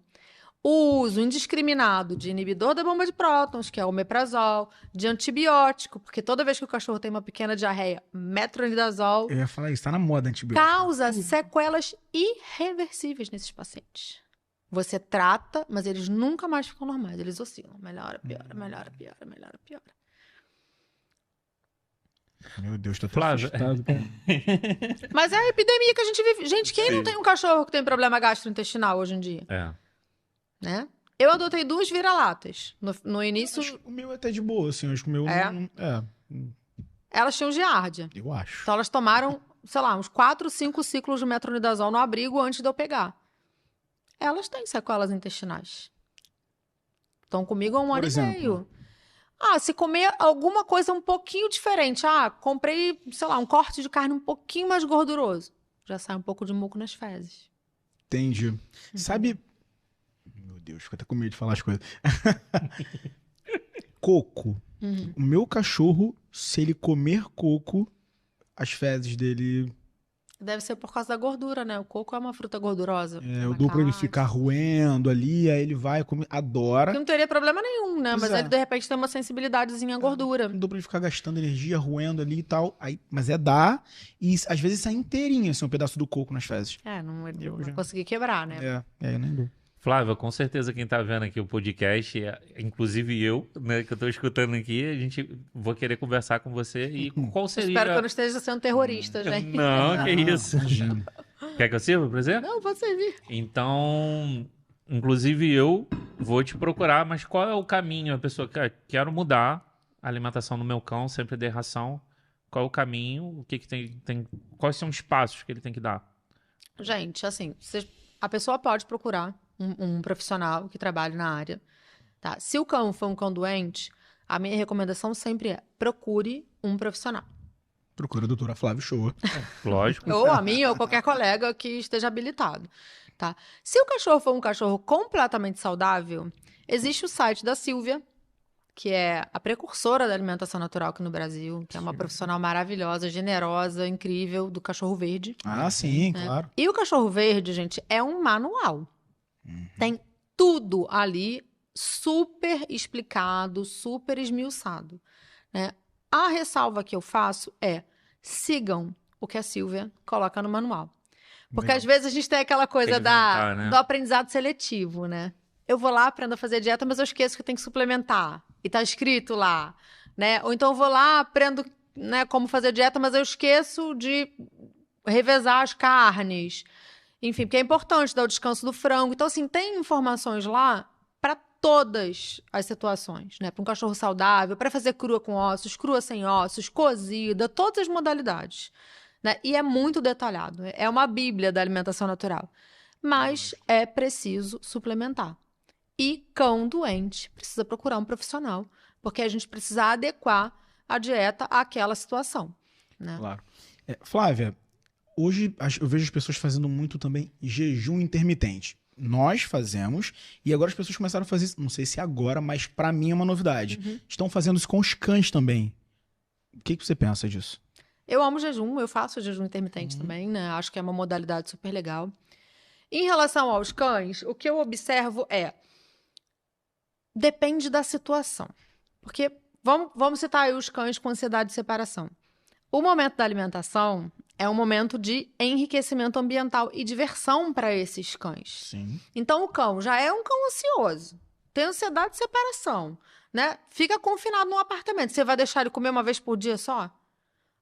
o uso indiscriminado de inibidor da bomba de prótons, que é o omeprazol, de antibiótico, porque toda vez que o cachorro tem uma pequena diarreia, metronidazol... Eu ia falar isso, tá na moda antibiótico. Causa sequelas irreversíveis nesses pacientes. Você trata, mas eles nunca mais ficam normais, eles oscilam. Melhora, piora, melhora, piora, melhora, piora. Meu Deus, tô Flávio. assustado. Mas é a epidemia que a gente vive. Gente, quem não tem um cachorro que tem problema gastrointestinal hoje em dia? Né? Eu adotei 2 vira-latas. No início... O meu é até de boa, assim. Acho que o meu... elas tinham giardia. Eu acho. Então elas tomaram, sei lá, uns 4, 5 ciclos de metronidazol no abrigo antes de eu pegar. Elas têm sequelas intestinais. Estão comigo há 1 ano e meio. Se comer alguma coisa um pouquinho diferente. Comprei, sei lá, um corte de carne um pouquinho mais gorduroso. Já sai um pouco de muco nas fezes. Entendi. Sabe... Meu Deus, fico até com medo de falar as coisas. Coco. O meu cachorro, se ele comer coco, as fezes dele... Deve ser por causa da gordura, né? O coco é uma fruta gordurosa. Eu dou pra ele ficar roendo ali, aí ele vai comer, adora. Que não teria problema nenhum, né? Pois Mas é. ele, de repente, tem uma sensibilidadezinha à gordura. Não dou pra ele ficar gastando energia, roendo ali e tal. Aí, mas dá, e às vezes sai inteirinho, assim, um pedaço do coco nas fezes. Não consegui quebrar, né? Eu nem dou. Flávia, com certeza quem tá vendo aqui o podcast, inclusive eu, né, que eu tô escutando aqui, vou querer conversar com você e qual seria... Espero que eu não esteja sendo terrorista, gente. Não, que isso. Imagina. Quer que eu sirva, por exemplo? Não, pode servir. Então, inclusive eu vou te procurar, mas qual é o caminho? A pessoa que quero mudar a alimentação do meu cão, sempre dei ração. Qual é o caminho? O que tem quais são os passos que ele tem que dar? Gente, assim, a pessoa pode procurar um profissional que trabalhe na área, tá? Se o cão for um cão doente, a minha recomendação sempre é procure um profissional. Procura a doutora Flávia Shoa. Lógico. Ou a minha ou qualquer colega que esteja habilitado, tá? Se o cachorro for um cachorro completamente saudável, existe o site da Silvia, que é a precursora da alimentação natural aqui no Brasil, que é uma profissional maravilhosa, generosa, incrível, do cachorro verde. Sim, claro. E o cachorro verde, gente, é um manual. Tem tudo ali super explicado, super esmiuçado, né? A ressalva que eu faço é: sigam o que a Silvia coloca no manual. Porque às vezes a gente tem aquela coisa do aprendizado seletivo, né? Eu vou lá, aprendo a fazer dieta, mas eu esqueço que tem que suplementar. E tá escrito lá, né? Ou então eu vou lá, aprendo, né, como fazer dieta, mas eu esqueço de revezar as carnes. Enfim, porque é importante dar o descanso do frango. Então, assim, tem informações lá para todas as situações, né? Para um cachorro saudável, para fazer crua com ossos, crua sem ossos, cozida, todas as modalidades, né? E é muito detalhado. É uma bíblia da alimentação natural. Mas é preciso suplementar. E cão doente precisa procurar um profissional, porque a gente precisa adequar a dieta àquela situação, né? Claro. Flávia, hoje eu vejo as pessoas fazendo muito também jejum intermitente. Nós fazemos, e agora as pessoas começaram a fazer isso, não sei se agora, mas pra mim é uma novidade. Estão fazendo isso com os cães também. O que você pensa disso? Eu amo jejum, eu faço jejum intermitente também, né? Acho que é uma modalidade super legal. Em relação aos cães, o que eu observo depende da situação. Porque, vamos citar aí os cães com ansiedade de separação. O momento da alimentação é um momento de enriquecimento ambiental e diversão para esses cães. Sim. Então, o cão já é um cão ansioso, tem ansiedade de separação, né? Fica confinado num apartamento. Você vai deixar ele comer uma vez por dia só?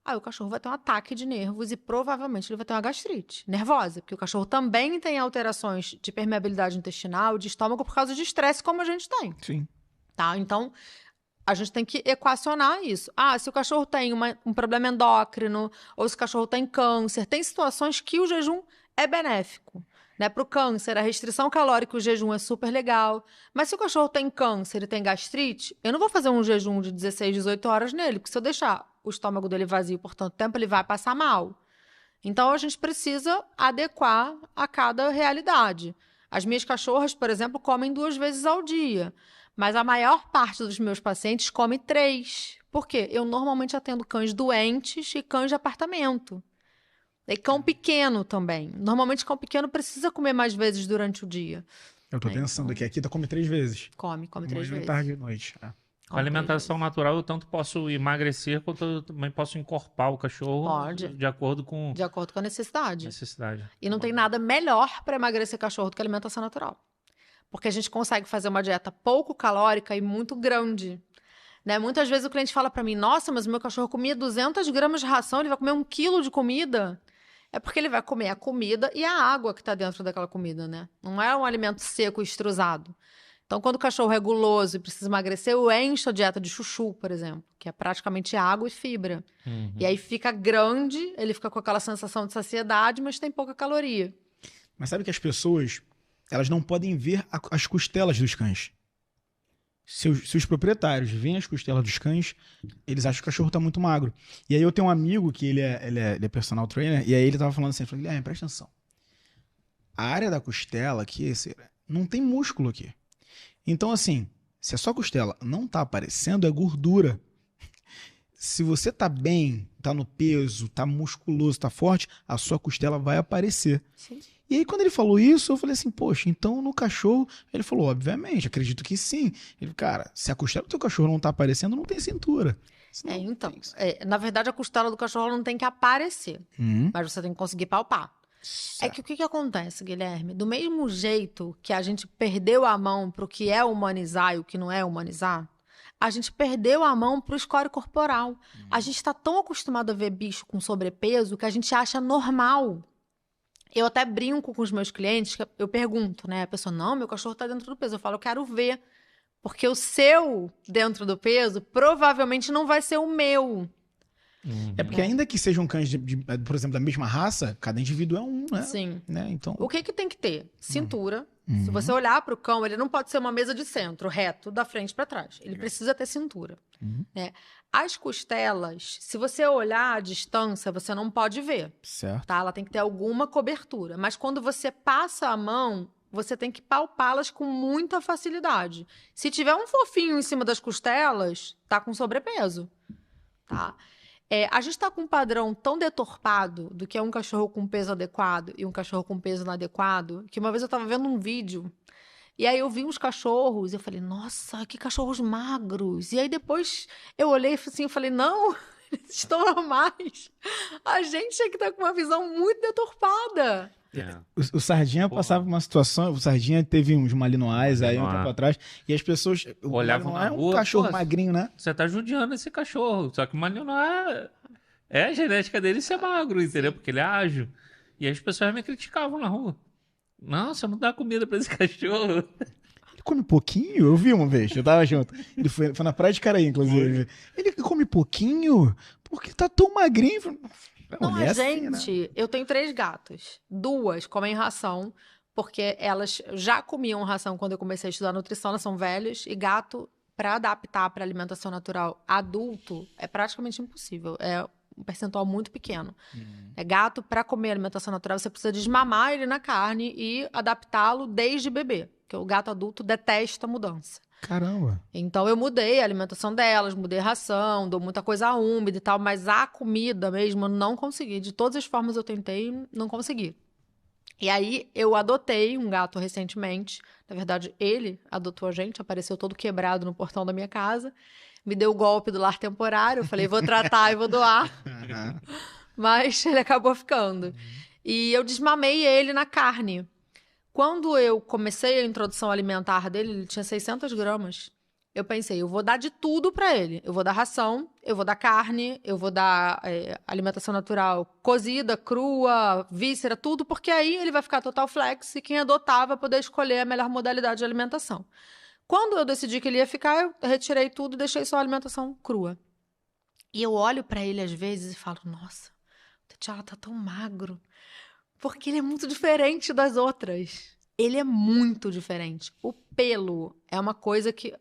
Aí o cachorro vai ter um ataque de nervos e provavelmente ele vai ter uma gastrite nervosa, porque o cachorro também tem alterações de permeabilidade intestinal, de estômago, por causa de estresse, como a gente tem. Sim. Tá? Então, a gente tem que equacionar isso. Se o cachorro tem um problema endócrino, ou se o cachorro tem câncer, tem situações que o jejum é benéfico. Né? Para o câncer, a restrição calórica, o jejum é super legal. Mas se o cachorro tem câncer e tem gastrite, eu não vou fazer um jejum de 16, 18 horas nele, porque se eu deixar o estômago dele vazio por tanto tempo, ele vai passar mal. Então, a gente precisa adequar a cada realidade. As minhas cachorras, por exemplo, comem 2 vezes ao dia. Mas a maior parte dos meus pacientes come 3. Por quê? Eu normalmente atendo cães doentes e cães de apartamento. E cão pequeno também. Normalmente, cão pequeno precisa comer mais vezes durante o dia. Eu tô pensando aqui. Aqui tá come 3 vezes. Come 3 vezes. Manhã, tarde e noite. Com a alimentação natural, eu tanto posso emagrecer, quanto eu também posso encorpar o cachorro. Pode. De acordo com a necessidade. necessidade. E não tem nada melhor para emagrecer cachorro do que a alimentação natural. Porque a gente consegue fazer uma dieta pouco calórica e muito grande. Né? Muitas vezes o cliente fala para mim: nossa, mas o meu cachorro comia 200 gramas de ração, ele vai comer 1 quilo de comida. É porque ele vai comer a comida e a água que está dentro daquela comida, né? Não é um alimento seco e extrusado. Então, quando o cachorro é guloso e precisa emagrecer, eu encho a dieta de chuchu, por exemplo, que é praticamente água e fibra. E aí fica grande, ele fica com aquela sensação de saciedade, mas tem pouca caloria. Mas sabe que as pessoas, elas não podem ver as costelas dos cães. Se os proprietários veem as costelas dos cães, eles acham que o cachorro tá muito magro. E aí eu tenho um amigo que ele é personal trainer, e aí ele tava falando assim, Guilherme, presta atenção. A área da costela aqui, não tem músculo aqui. Então, assim, se a sua costela não tá aparecendo, é gordura. Se você tá bem, tá no peso, tá musculoso, tá forte, a sua costela vai aparecer. Sim. E aí, quando ele falou isso, eu falei assim, poxa, então no cachorro... Ele falou, obviamente, acredito que sim. Ele, cara, se a costela do teu cachorro não tá aparecendo, não tem cintura. Então, na verdade, a costela do cachorro não tem que aparecer, mas você tem que conseguir palpar. Certo. É que o que acontece, Guilherme? Do mesmo jeito que a gente perdeu a mão pro que é humanizar e o que não é humanizar, a gente perdeu a mão pro score corporal. A gente tá tão acostumado a ver bicho com sobrepeso que a gente acha normal. Eu até brinco com os meus clientes, que eu pergunto, né? A pessoa, não, meu cachorro tá dentro do peso. Eu falo, eu quero ver. Porque o seu dentro do peso provavelmente não vai ser o meu. É porque ainda que sejam cães, por exemplo, da mesma raça, cada indivíduo é um, né? Sim. Né? Então... O que tem que ter? Cintura. Se você olhar para o cão, ele não pode ser uma mesa de centro, reto, da frente para trás. Ele precisa ter cintura. Né? As costelas, se você olhar à distância, você não pode ver. Certo. Tá? Ela tem que ter alguma cobertura. Mas quando você passa a mão, você tem que palpá-las com muita facilidade. Se tiver um fofinho em cima das costelas, tá com sobrepeso. Tá? A gente está com um padrão tão deturpado do que é um cachorro com peso adequado e um cachorro com peso inadequado, que uma vez eu estava vendo um vídeo e aí eu vi uns cachorros e eu falei, nossa, que cachorros magros. E aí depois eu olhei assim e falei, não, eles estão normais. A gente é que está com uma visão muito deturpada. O Sardinha passava por uma situação, o Sardinha teve uns malinois aí um tempo atrás, e as pessoas olhavam na rua, um cachorro magrinho, né? Você tá judiando esse cachorro, só que o malinois é a genética dele ser magro, entendeu? Porque ele é ágil. E as pessoas me criticavam na rua. Não, você não dá comida pra esse cachorro. Ele come pouquinho? Eu vi uma vez, eu tava junto. Ele foi na praia de Caraí, inclusive. Ele come pouquinho? Porque tá tão magrinho. Não, é gente, assim, né? eu tenho 3 gatos. 2 comem ração, porque elas já comiam ração quando eu comecei a estudar nutrição, elas são velhas, e gato, para adaptar para alimentação natural adulto, é praticamente impossível. É um percentual muito pequeno. Gato, para comer alimentação natural, você precisa desmamar ele na carne e adaptá-lo desde bebê, porque o gato adulto detesta mudança. Caramba. Então eu mudei a alimentação delas, mudei a ração, dou muita coisa úmida e tal, mas a comida mesmo eu não consegui. De todas as formas eu tentei, não consegui. E aí eu adotei um gato recentemente. Na verdade, ele adotou a gente, apareceu todo quebrado no portão da minha casa. Me deu o golpe do lar temporário. Eu falei, vou tratar e vou doar. Mas ele acabou ficando. E eu desmamei ele na carne. Quando eu comecei a introdução alimentar dele, ele tinha 600 gramas. Eu pensei, eu vou dar de tudo para ele. Eu vou dar ração, eu vou dar carne, eu vou dar alimentação natural cozida, crua, víscera, tudo, porque aí ele vai ficar total flex e quem adotar vai poder escolher a melhor modalidade de alimentação. Quando eu decidi que ele ia ficar, eu retirei tudo e deixei só a alimentação crua. E eu olho para ele às vezes e falo, nossa, o T'Challa tá tão magro. Porque ele é muito diferente das outras. Ele é muito diferente. O pelo é uma coisa que...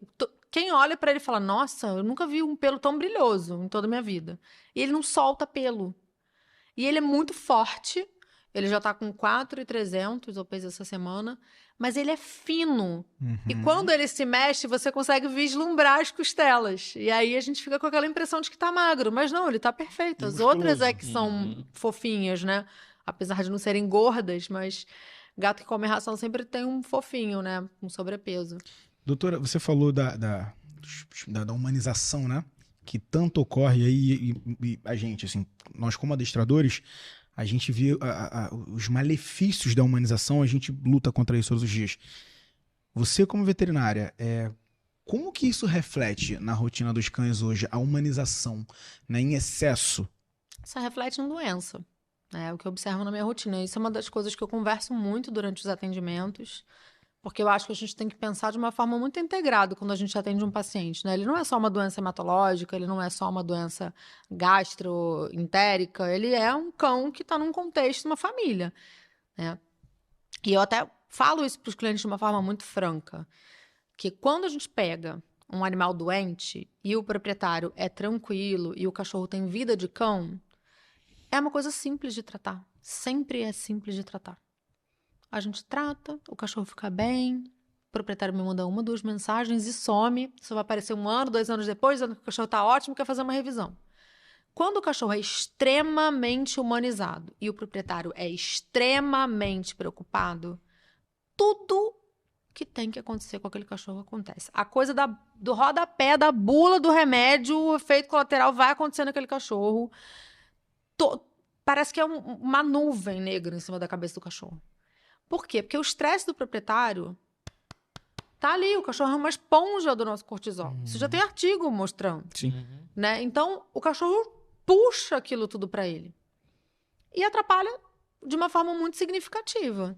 Quem olha pra ele fala, nossa, eu nunca vi um pelo tão brilhoso em toda a minha vida. E ele não solta pelo. E ele é muito forte. Ele já tá com 4.300, eu pesei essa semana. Mas ele é fino. E quando ele se mexe, você consegue vislumbrar as costelas. E aí a gente fica com aquela impressão de que tá magro. Mas não, ele tá perfeito. As outras é que são fofinhas, né? Apesar de não serem gordas, mas gato que come ração sempre tem um fofinho, né? Um sobrepeso. Doutora, você falou da humanização, né? Que tanto ocorre aí e a gente, assim, nós como adestradores, a gente vê os malefícios da humanização, a gente luta contra isso todos os dias. Você como veterinária, como que isso reflete na rotina dos cães hoje, a humanização, né, em excesso? Isso reflete em doença. É o que eu observo na minha rotina. Isso é uma das coisas que eu converso muito durante os atendimentos. porque eu acho que a gente tem que pensar de uma forma muito integrada quando a gente atende um paciente, né? Ele não é só uma doença hematológica, ele não é só uma doença gastroentérica, ele é um cão que está num contexto, uma família, né? E eu até falo isso para os clientes de uma forma muito franca, que quando a gente pega um animal doente e o proprietário é tranquilo e o cachorro tem vida de cão, é uma coisa simples de tratar. Sempre é simples de tratar. A gente trata, o cachorro fica bem, o proprietário me manda 1, 2 mensagens e some. Só vai aparecer 1 ano, 2 anos depois, dizendo que o cachorro está ótimo, quer fazer uma revisão. Quando o cachorro é extremamente humanizado e o proprietário é extremamente preocupado, tudo que tem que acontecer com aquele cachorro acontece. A coisa do rodapé, da bula do remédio, o efeito colateral vai acontecer naquele cachorro. Parece que é uma nuvem negra em cima da cabeça do cachorro. Por quê? Porque o estresse do proprietário tá ali. O cachorro é uma esponja do nosso cortisol. Isso já tem artigo mostrando. Sim. Né? Então, o cachorro puxa aquilo tudo para ele. E atrapalha de uma forma muito significativa.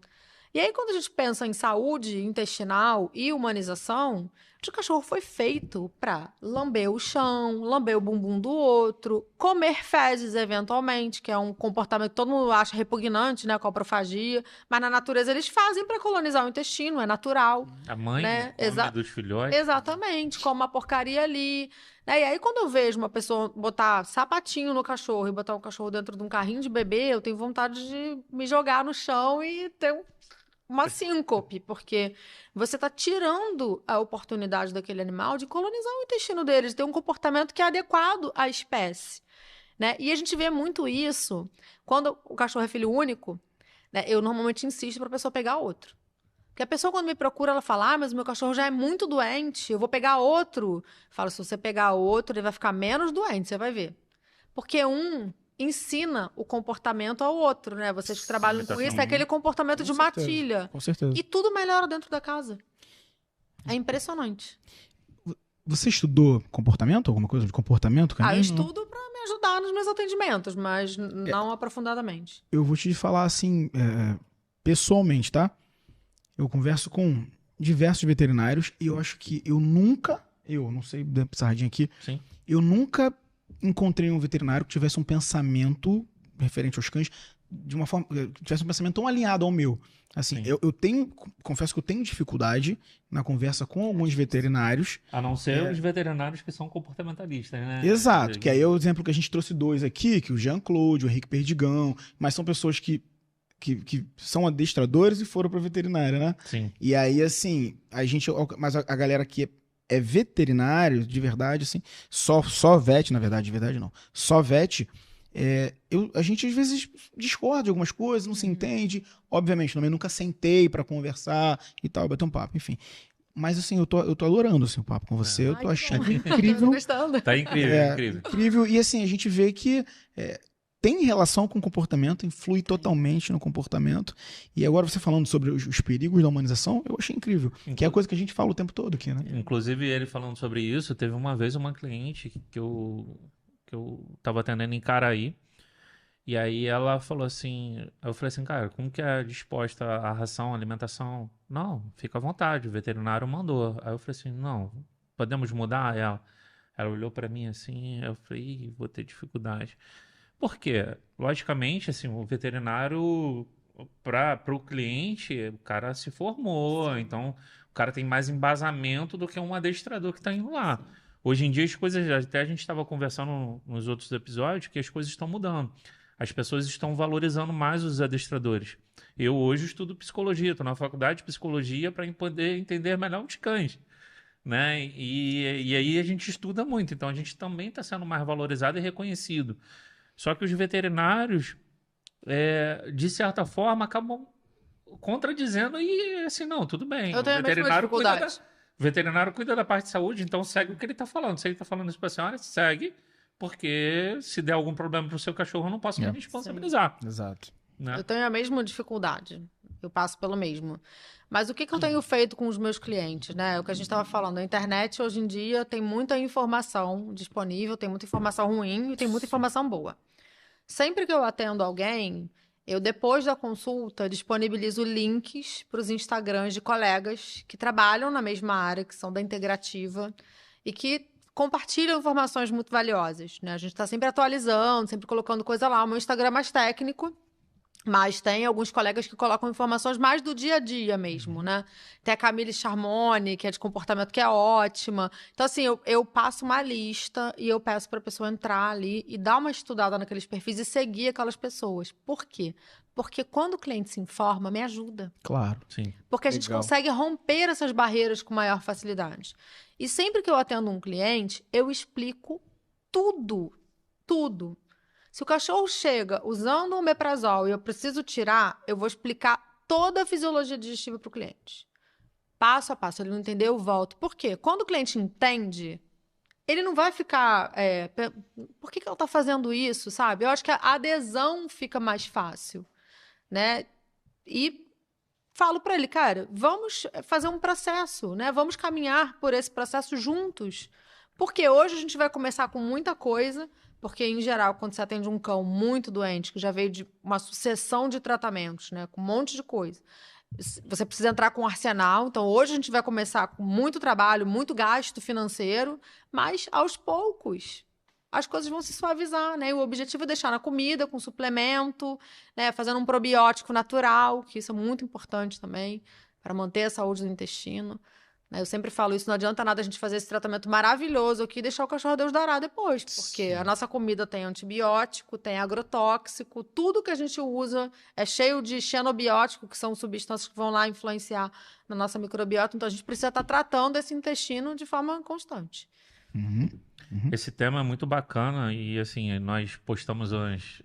E aí, quando a gente pensa em saúde intestinal e humanização, o cachorro foi feito para lamber o chão, lamber o bumbum do outro, comer fezes, eventualmente, que é um comportamento que todo mundo acha repugnante, né? Coprofagia. Mas na natureza eles fazem para colonizar o intestino, é natural. A mãe, né? come dos filhotes. Exatamente, come uma porcaria ali. Né? E aí, quando eu vejo uma pessoa botar sapatinho no cachorro e botar o cachorro dentro de um carrinho de bebê, eu tenho vontade de me jogar no chão e ter uma síncope, porque você está tirando a oportunidade daquele animal de colonizar o intestino dele, de ter um comportamento que é adequado à espécie. Né? E a gente vê muito isso quando o cachorro é filho único, né? Eu normalmente insisto para a pessoa pegar outro. Porque a pessoa, quando me procura, ela fala: mas o meu cachorro já é muito doente, eu vou pegar outro. Eu falo: se você pegar outro, ele vai ficar menos doente, você vai ver. Porque ensina o comportamento ao outro, né? Vocês que trabalham com isso, é aquele comportamento de matilha. Com certeza. E tudo melhora dentro da casa. É impressionante. Você estudou comportamento? Alguma coisa de comportamento canino? Eu estudo para me ajudar nos meus atendimentos, mas não aprofundadamente. Eu vou te falar assim, pessoalmente, tá? Eu converso com diversos veterinários e eu acho que eu não sei da Sardinha aqui, Sim. eu nunca encontrei um veterinário que tivesse um pensamento referente aos cães de uma forma, que tivesse um pensamento tão alinhado ao meu. Assim, confesso que eu tenho dificuldade na conversa com alguns veterinários. A não ser os veterinários que são comportamentalistas, né? Exato, que aí é o exemplo que a gente trouxe 2 aqui, que o Jean-Claude, o Henrique Perdigão, mas são pessoas que são adestradores e foram para veterinária, né? Sim. E aí, assim, mas a galera que é veterinário, de verdade, assim, só vet, na verdade, de verdade não, só vet, a gente às vezes discorda de algumas coisas, não se entende, obviamente, também nunca sentei para conversar e tal, bater um papo, enfim. Mas, assim, eu tô adorando, assim, o papo com você, eu tô achando incrível. Tá incrível, incrível, e assim, a gente vê que tem relação com o comportamento, influi totalmente no comportamento. E agora você falando sobre os perigos da humanização, eu achei incrível. Que é a coisa que a gente fala o tempo todo aqui, né? Inclusive, ele falando sobre isso, teve uma vez uma cliente que eu tava atendendo em Caraí. E aí ela falou assim, eu falei assim, cara, como que é disposta a ração, a alimentação? Não, fica à vontade, o veterinário mandou. Aí eu falei assim, não, podemos mudar? Ela olhou pra mim assim, eu falei, vou ter dificuldade. Por quê? Logicamente, assim, o veterinário, para o cliente, o cara se formou, então o cara tem mais embasamento do que um adestrador que está indo lá. Hoje em dia as coisas, até a gente estava conversando nos outros episódios, que as coisas estão mudando. As pessoas estão valorizando mais os adestradores. Eu hoje estudo psicologia, estou na faculdade de psicologia para poder entender melhor os cães. Né? E aí a gente estuda muito, então a gente também está sendo mais valorizado e reconhecido. Só que os veterinários, de certa forma, acabam contradizendo e assim, não, tudo bem. Eu tenho a mesma dificuldade. O veterinário cuida da parte de saúde, então segue o que ele está falando. Se ele está falando isso para a senhora, segue, porque se der algum problema para o seu cachorro, eu não posso me responsabilizar. Exato. Né? Eu tenho a mesma dificuldade. Eu passo pelo mesmo. Mas o que eu tenho feito com os meus clientes, né? O que a gente estava falando, a internet hoje em dia tem muita informação disponível, tem muita informação ruim e tem muita informação boa. Sempre que eu atendo alguém, Eu, depois da consulta, disponibilizo links para os Instagrams de colegas que trabalham na mesma área, que são da integrativa, e que compartilham informações muito valiosas, né? A gente está sempre atualizando, sempre colocando coisa lá. O meu Instagram é mais técnico, mas tem alguns colegas que colocam informações mais do dia a dia mesmo, né? Tem a Camille Charmone, que é de comportamento, que é ótima. Então, assim, eu passo uma lista e eu peço para a pessoa entrar ali e dar uma estudada naqueles perfis e seguir aquelas pessoas. Por quê? Porque quando o cliente se informa, me ajuda. Claro. Sim. Porque a gente consegue romper essas barreiras com maior facilidade. E sempre que eu atendo um cliente, eu explico tudo. Tudo. Se o cachorro chega usando um omeprazol e eu preciso tirar, eu vou explicar toda a fisiologia digestiva para o cliente. Passo a passo. Ele não entendeu, eu volto. Por quê? Quando o cliente entende, ele não vai ficar... por que ela está fazendo isso, sabe? Eu acho que a adesão fica mais fácil, né? E falo para ele, cara, vamos fazer um processo, né? Vamos caminhar por esse processo juntos. Porque hoje a gente vai começar com muita coisa... Porque, em geral, quando você atende um cão muito doente, que já veio de uma sucessão de tratamentos, né, com um monte de coisa, você precisa entrar com um arsenal. Então, hoje a gente vai começar com muito trabalho, muito gasto financeiro, mas, aos poucos, as coisas vão se suavizar, né? E o objetivo é deixar na comida, com suplemento, né, fazendo um probiótico natural, que isso é muito importante também, para manter a saúde do intestino. Eu sempre falo isso, não adianta nada a gente fazer esse tratamento maravilhoso aqui e deixar o cachorro Deus dará depois, porque a nossa comida tem antibiótico, tem agrotóxico, tudo que a gente usa é cheio de xenobiótico, que são substâncias que vão lá influenciar na nossa microbiota, então a gente precisa estar tratando esse intestino de forma constante. Esse tema é muito bacana e, assim, nós postamos umas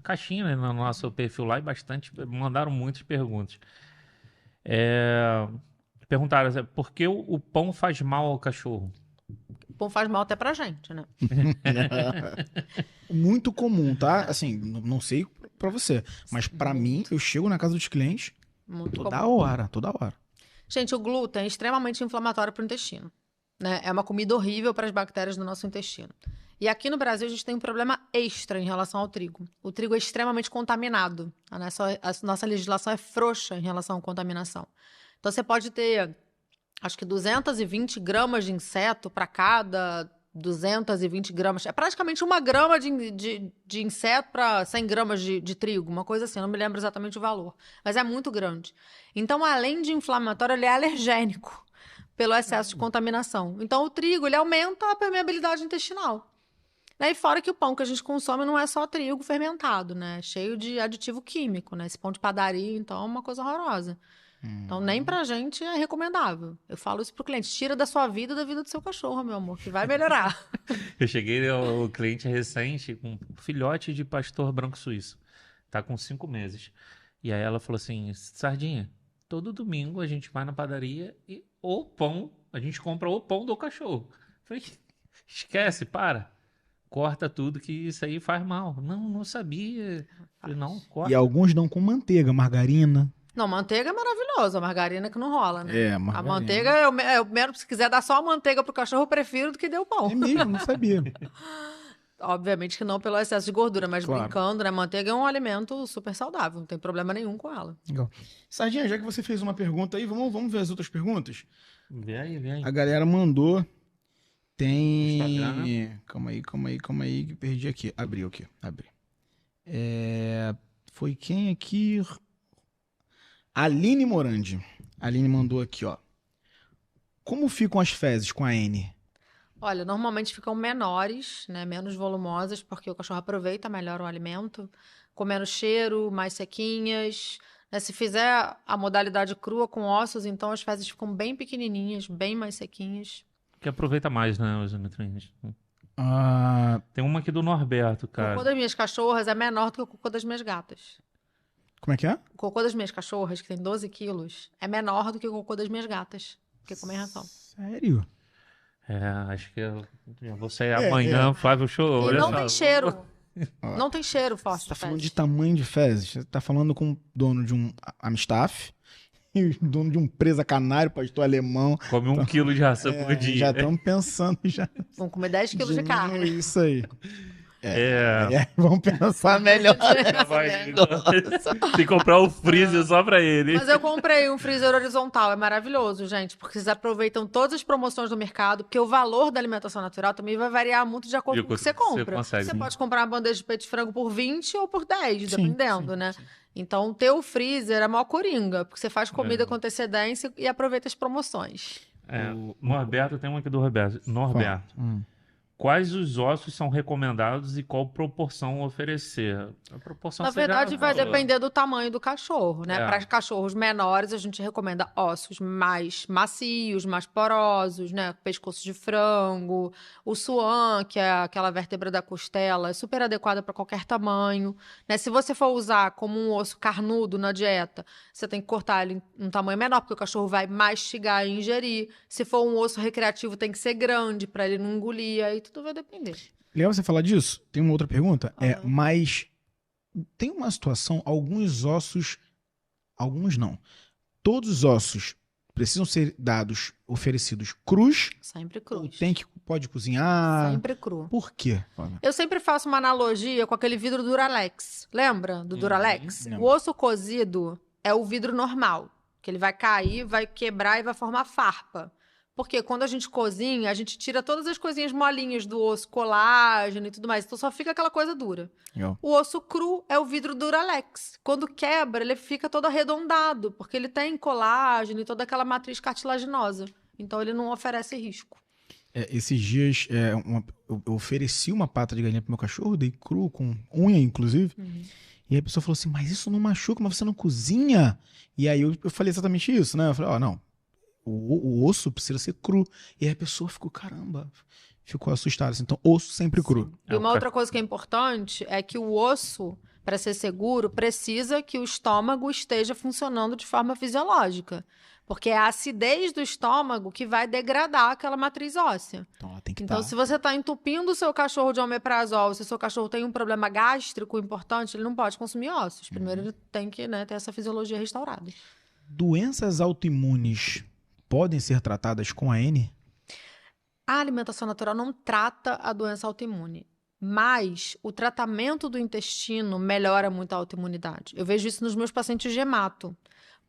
caixinhas, né, no nosso perfil lá e mandaram muitas perguntas. Perguntaram, por que o pão faz mal ao cachorro? O pão faz mal até pra gente, né? Muito comum, tá? Assim, não sei pra você, mas pra mim, eu chego na casa dos clientes toda hora. Gente, o glúten é extremamente inflamatório pro intestino, né? É uma comida horrível para as bactérias do nosso intestino. E aqui no Brasil a gente tem um problema extra em relação ao trigo. O trigo é extremamente contaminado. A nossa legislação é frouxa em relação à contaminação. Então, você pode ter, acho que 220 gramas de inseto para cada 220 gramas. É praticamente 1 grama de inseto para 100 gramas de trigo, uma coisa assim, não me lembro exatamente o valor. Mas é muito grande. Então, além de inflamatório, ele é alergênico pelo excesso de contaminação. Então, o trigo, ele aumenta a permeabilidade intestinal. E fora que o pão que a gente consome não é só trigo fermentado, né? É cheio de aditivo químico, né? Esse pão de padaria, então, é uma coisa horrorosa. Então, nem pra gente é recomendável. Eu falo isso pro cliente. Tira da sua vida e da vida do seu cachorro, meu amor, que vai melhorar. Eu cheguei ao cliente recente com um filhote de pastor branco suíço. Tá com 5 meses. E aí ela falou assim, Sardinha, todo domingo a gente vai na padaria e a gente compra o pão do cachorro. Eu falei, esquece, para. Corta tudo que isso aí faz mal. Não sabia. Eu falei, não, corta. E alguns dão com manteiga, margarina. Não, manteiga é maravilhoso, a margarina que não rola, né? A margarina. A manteiga, eu mesmo, se quiser dar só a manteiga pro cachorro, eu prefiro do que dê o pão. É mesmo, não sabia. Obviamente que não pelo excesso de gordura, mas claro. Brincando, né? Manteiga é um alimento super saudável, não tem problema nenhum com ela. Legal. Sardinha, já que você fez uma pergunta aí, vamos ver as outras perguntas? Vem aí. A galera mandou. Tem... Instagram. Calma aí, que perdi aqui. Abri. Foi quem aqui? Aline Morandi. A Aline mandou aqui, ó. Como ficam as fezes com a N? Olha, normalmente ficam menores, né? Menos volumosas, porque o cachorro aproveita melhor o alimento, com menos cheiro, mais sequinhas. Né? Se fizer a modalidade crua com ossos, então as fezes ficam bem pequenininhas, bem mais sequinhas. Que aproveita mais, né, os nutrientes. Tem uma aqui do Norberto, cara. O cocô das minhas cachorras é menor do que o cocô das minhas gatas. Como é que é? O cocô das minhas cachorras, que tem 12 quilos, é menor do que o cocô das minhas gatas, que comem ração. Sério? Acho que eu vou sair amanhã, Flávio Show. E não tem cheiro. Não tem cheiro forte. Você tá falando de tamanho de fezes. Você tá falando com o dono de um Amstaff e o dono de um presa canário, pastor alemão. Come 1 quilo de ração por dia. Já estamos pensando já. Vamos comer 10 quilos de carne. Isso aí. Vamos pensar melhor. Tem que comprar o freezer só pra ele. Mas eu comprei um freezer horizontal, é maravilhoso, gente, porque vocês aproveitam todas as promoções do mercado, porque o valor da alimentação natural também vai variar muito de acordo com o que você compra. Você pode comprar uma bandeja de peito de frango por 20 ou por 10, dependendo, né? Então, ter o freezer é mó coringa, porque você faz comida com antecedência e aproveita as promoções. Norberto, tem uma aqui do Norberto. Quais os ossos são recomendados e qual proporção oferecer? A proporção Na verdade, vai depender do tamanho do cachorro, né? Para cachorros menores, a gente recomenda ossos mais macios, mais porosos, né? Pescoço de frango, o suan, que é aquela vértebra da costela, é super adequada para qualquer tamanho, né? Se você for usar como um osso carnudo na dieta, você tem que cortar ele em um tamanho menor, porque o cachorro vai mastigar e ingerir. Se for um osso recreativo, tem que ser grande para ele não engolir, aí tudo vai depender. Legal você falar disso? Tem uma outra pergunta. Mas tem uma situação, alguns ossos, alguns não. Todos os ossos precisam ser oferecidos crus? Sempre crus. Pode cozinhar? Sempre cru. Por quê? Eu sempre faço uma analogia com aquele vidro Duralex. Lembra do Duralex? O osso cozido é o vidro normal, que ele vai cair, vai quebrar e vai formar farpa. Porque quando a gente cozinha, a gente tira todas as coisinhas molinhas do osso, colágeno e tudo mais. Então só fica aquela coisa dura. O osso cru é o vidro Duralex. Quando quebra, ele fica todo arredondado, porque ele tem colágeno e toda aquela matriz cartilaginosa. Então ele não oferece risco. Esses dias eu ofereci uma pata de galinha pro meu cachorro, dei cru, com unha inclusive. E aí a pessoa falou assim, mas isso não machuca, mas você não cozinha? E aí eu falei exatamente isso, né? Eu falei, não. O osso precisa ser cru. E aí a pessoa ficou, caramba, ficou assustada. Assim, então, osso sempre cru. E uma outra coisa que é importante é que o osso, para ser seguro, precisa que o estômago esteja funcionando de forma fisiológica. Porque é a acidez do estômago que vai degradar aquela matriz óssea. Então, ela tem que se você está entupindo o seu cachorro de omeprazol, se o seu cachorro tem um problema gástrico importante, ele não pode consumir ossos. Primeiro ele tem que ter essa fisiologia restaurada. Doenças autoimunes podem ser tratadas com AN? A alimentação natural não trata a doença autoimune, mas o tratamento do intestino melhora muito a autoimunidade. Eu vejo isso nos meus pacientes de hemato.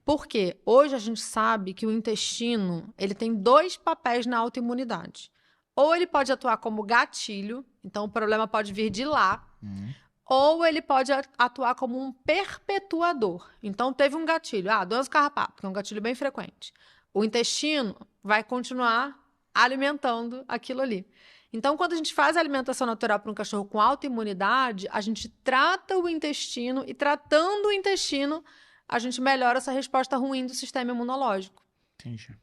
Por quê? Hoje a gente sabe que o intestino ele tem 2 papéis na autoimunidade. Ou ele pode atuar como gatilho, então o problema pode vir de lá, ou ele pode atuar como um perpetuador. Então teve um gatilho, doença carrapato, que é um gatilho bem frequente. O intestino vai continuar alimentando aquilo ali. Então, quando a gente faz a alimentação natural para um cachorro com autoimunidade, a gente trata o intestino e, tratando o intestino, a gente melhora essa resposta ruim do sistema imunológico. Entendi.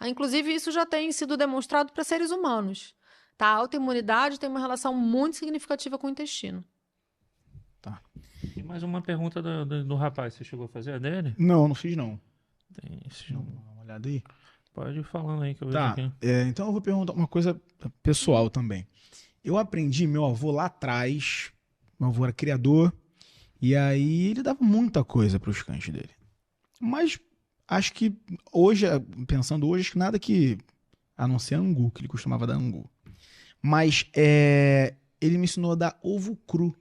Inclusive, isso já tem sido demonstrado para seres humanos. A autoimunidade tem uma relação muito significativa com o intestino. Tá. E mais uma pergunta do rapaz. Você chegou a fazer a dele? Não fiz não. Deixa eu dar uma olhada aí. Pode ir falando aí que eu vejo Tá. aqui. Então eu vou perguntar uma coisa pessoal também. Eu aprendi, meu avô lá atrás, meu avô era criador, e aí ele dava muita coisa para os cães dele. Mas acho que hoje, pensando hoje, acho que nada que, a não ser angu, que ele costumava dar angu. Mas ele me ensinou a dar ovo cru,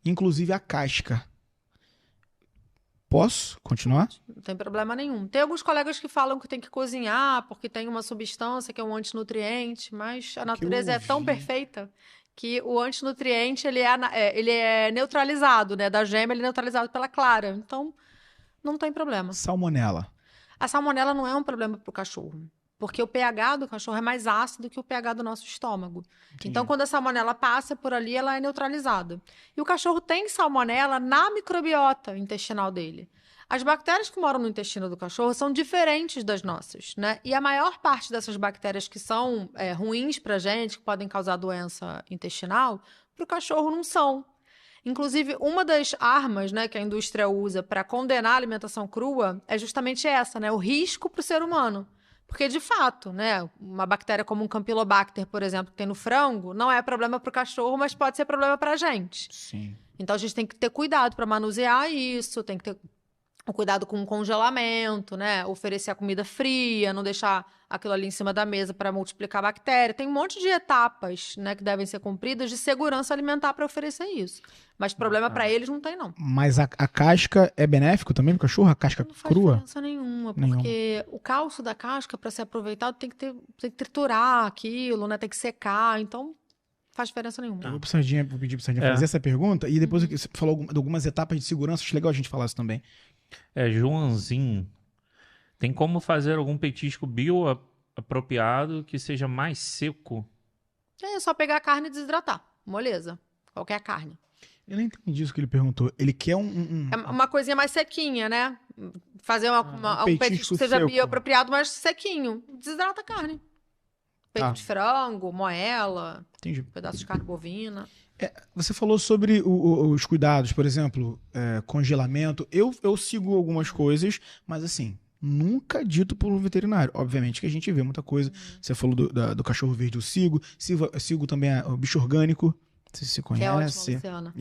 inclusive a casca. Posso continuar? Não tem problema nenhum. Tem alguns colegas que falam que tem que cozinhar porque tem uma substância que é um antinutriente, mas a natureza é tão perfeita que o antinutriente ele é neutralizado, né? Da gema ele é neutralizado pela clara. Então, não tem problema. Salmonela. A salmonela não é um problema para o cachorro. Porque o pH do cachorro é mais ácido que o pH do nosso estômago. Entendi. Então, quando a salmonela passa por ali, ela é neutralizada. E o cachorro tem salmonela na microbiota intestinal dele. As bactérias que moram no intestino do cachorro são diferentes das nossas, né? E a maior parte dessas bactérias que são ruins pra gente, que podem causar doença intestinal, para o cachorro não são. Inclusive, uma das armas, né, que a indústria usa para condenar a alimentação crua é justamente essa, né? O risco para o ser humano. Porque, de fato, né, uma bactéria como um Campylobacter, por exemplo, que tem no frango, não é problema para o cachorro, mas pode ser problema para a gente. Sim. Então, a gente tem que ter cuidado para manusear isso, tem que ter o cuidado com o congelamento, né? Oferecer a comida fria, não deixar aquilo ali em cima da mesa para multiplicar a bactéria. Tem um monte de etapas, né, que devem ser cumpridas de segurança alimentar para oferecer isso. Mas problema para eles não tem, não. Mas a casca é benéfico também pro cachorro? A casca Não faz crua? diferença nenhuma, porque o cálcio da casca, para ser aproveitado, tem que triturar aquilo, né? Tem que secar, então faz diferença nenhuma. Eu vou pedir pro Sardinha fazer essa pergunta e depois você falou de algumas etapas de segurança, acho legal a gente falar isso também. Joãozinho, tem como fazer algum petisco bioapropriado que seja mais seco? É só pegar a carne e desidratar, moleza, qualquer carne. Eu nem entendi isso que ele perguntou. Ele quer É uma coisinha mais sequinha, né? Fazer um petisco que seja seco. bioapropriado, mas sequinho. Desidrata a carne. Peito de frango, moela, Entendi. pedaço de carne bovina. Você falou sobre os cuidados, por exemplo, congelamento. Eu sigo algumas coisas, mas assim, nunca dito por um veterinário. Obviamente que a gente vê muita coisa. Você falou do cachorro verde, eu sigo. Sigo também o bicho orgânico. Não sei se você Que é ótimo, conhece. Luciana.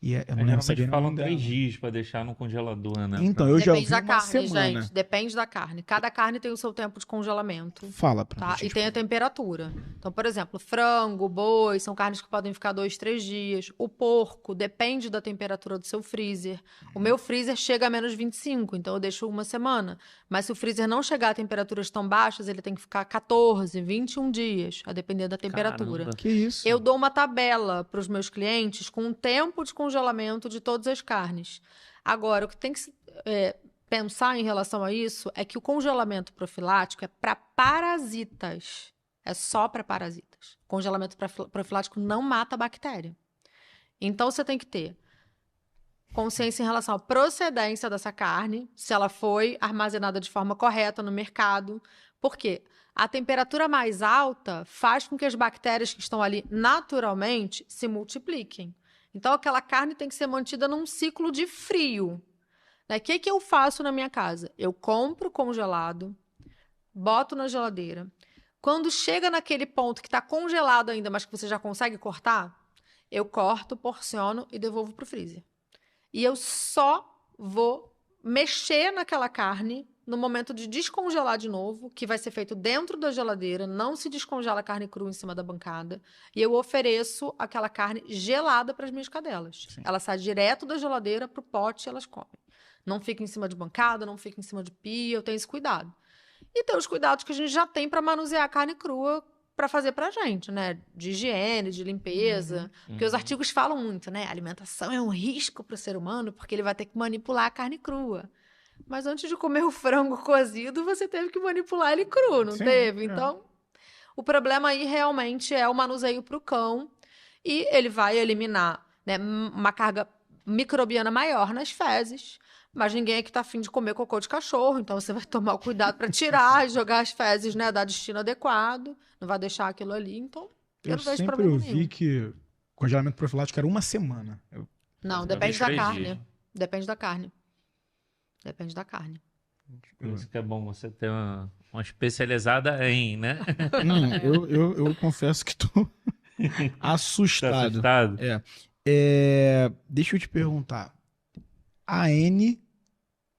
Eu não lembro se Geralmente falam ainda. 3 dias para deixar no congelador, né? Então, eu já Depende vi da uma carne, semana. gente. Depende da carne. Cada carne tem o seu tempo de congelamento. Fala pra Tá? gente. E tem a temperatura. Então, por exemplo, frango, boi, são carnes que podem ficar 2, 3 dias. O porco depende da temperatura do seu freezer. O meu freezer chega a menos 25, então eu deixo uma semana. Mas se o freezer não chegar a temperaturas tão baixas, ele tem que ficar 14, 21 dias, a depender da temperatura. Caramba. Que isso? Eu dou uma tabela para os meus clientes com o tempo de congelamento de todas as carnes. Agora, o que tem que pensar em relação a isso é que o congelamento profilático é para parasitas. É só para parasitas. O congelamento profilático não mata a bactéria. Então, você tem que ter consciência em relação à procedência dessa carne, se ela foi armazenada de forma correta no mercado. Por quê? A temperatura mais alta faz com que as bactérias que estão ali naturalmente se multipliquem. Então, aquela carne tem que ser mantida num ciclo de frio. O que eu faço na minha casa? Eu compro congelado, boto na geladeira. Quando chega naquele ponto que está congelado ainda, mas que você já consegue cortar, eu corto, porciono e devolvo para o freezer. E eu só vou mexer naquela carne no momento de descongelar de novo, que vai ser feito dentro da geladeira, não se descongela a carne crua em cima da bancada, e eu ofereço aquela carne gelada para as minhas cadelas. Sim. Ela sai direto da geladeira para o pote e elas comem. Não fica em cima de bancada, não fica em cima de pia, eu tenho esse cuidado. E tem os cuidados que a gente já tem para manusear a carne crua para fazer pra gente, né? De higiene, de limpeza. Porque os artigos falam muito, né? A alimentação é um risco para o ser humano porque ele vai ter que manipular a carne crua. Mas antes de comer o frango cozido, você teve que manipular ele cru, não teve? Então, o problema aí realmente é o manuseio para o cão e ele vai eliminar, né, uma carga microbiana maior nas fezes. Mas ninguém aqui tá afim de comer cocô de cachorro, então você vai tomar o cuidado para tirar e jogar as fezes, né, dar destino adequado, não vai deixar aquilo ali, então eu não vejo problema nenhum. Eu sempre ouvi que congelamento profilático era uma semana. Não, depende da carne. Depende da carne. Depende da carne. Por isso que é bom você ter uma especializada em, né? Não, eu confesso que tô assustado. Tá assustado? Deixa eu te perguntar. AN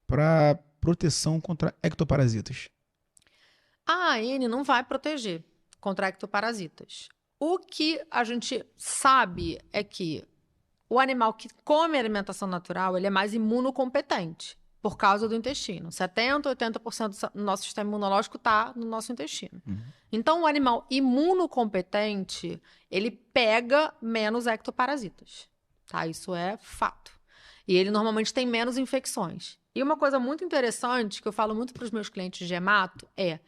para proteção contra ectoparasitas. A AN não vai proteger contra ectoparasitas. O que a gente sabe é que o animal que come alimentação natural, ele é mais imunocompetente por causa do intestino. 70%, 80% do nosso sistema imunológico está no nosso intestino. Então, o animal imunocompetente, ele pega menos ectoparasitas. Tá? Isso é fato. E ele normalmente tem menos infecções. E uma coisa muito interessante, que eu falo muito para os meus clientes de hemato, é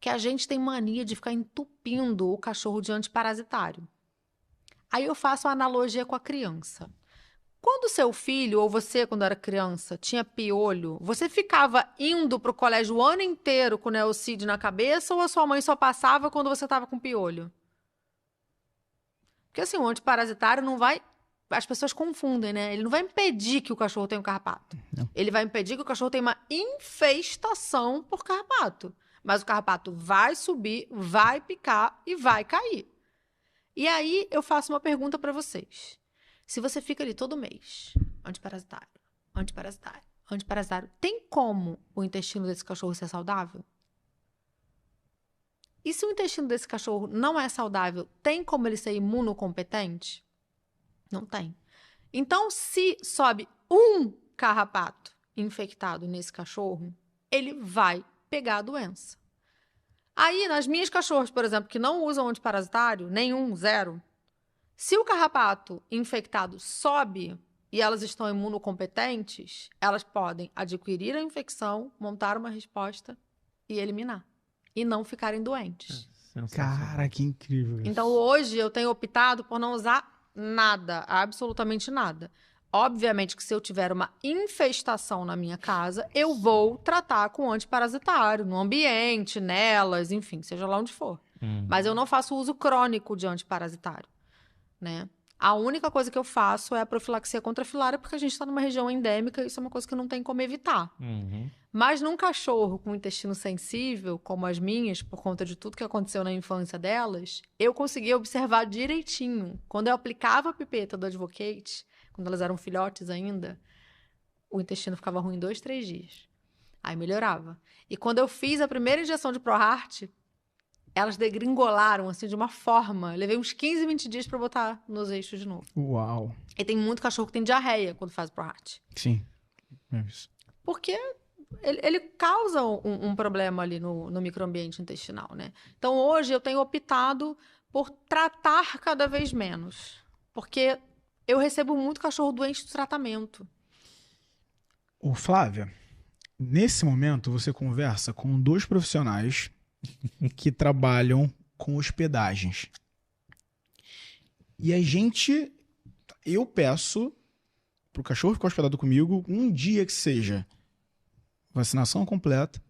que a gente tem mania de ficar entupindo o cachorro de antiparasitário. Aí eu faço a analogia com a criança. Quando seu filho, ou você, quando era criança, tinha piolho, você ficava indo para o colégio o ano inteiro com o Neocid na cabeça ou a sua mãe só passava quando você estava com piolho? Porque assim, o antiparasitário não vai... As pessoas confundem, né? Ele não vai impedir que o cachorro tenha um carrapato. Não. Ele vai impedir que o cachorro tenha uma infestação por carrapato. Mas o carrapato vai subir, vai picar e vai cair. E aí eu faço uma pergunta para vocês. Se você fica ali todo mês, antiparasitário, antiparasitário, antiparasitário, tem como o intestino desse cachorro ser saudável? E se o intestino desse cachorro não é saudável, tem como ele ser imunocompetente? Não tem. Então, se sobe um carrapato infectado nesse cachorro, ele vai pegar a doença. Aí, nas minhas cachorras, por exemplo, que não usam antiparasitário, nenhum, zero, se o carrapato infectado sobe e elas estão imunocompetentes, elas podem adquirir a infecção, montar uma resposta e eliminar. E não ficarem doentes. Cara, que incrível. Então, hoje, eu tenho optado por não usar nada, absolutamente nada. Obviamente que se eu tiver uma infestação na minha casa, eu vou tratar com antiparasitário, no ambiente, nelas, enfim, seja lá onde for. Mas eu não faço uso crônico de antiparasitário, né? A única coisa que eu faço é a profilaxia contra a filária, porque a gente está numa região endêmica e isso é uma coisa que não tem como evitar. Mas num cachorro com intestino sensível, como as minhas, por conta de tudo que aconteceu na infância delas, eu conseguia observar direitinho. Quando eu aplicava a pipeta do Advocate, quando elas eram filhotes ainda, o intestino ficava ruim 2, 3 dias. Aí melhorava. E quando eu fiz a primeira injeção de ProHeart, elas degringolaram, assim, de uma forma. Eu levei uns 15, 20 dias pra botar nos eixos de novo. Uau. E tem muito cachorro que tem diarreia quando faz o ProHeart. Sim. É isso. Porque ele causa um problema ali no microambiente intestinal, né? Então, hoje, eu tenho optado por tratar cada vez menos. Porque eu recebo muito cachorro doente do tratamento. Ô, Flávia, nesse momento você conversa com 2 profissionais que trabalham com hospedagens. E eu peço pro cachorro ficar hospedado comigo um dia que seja vacinação completa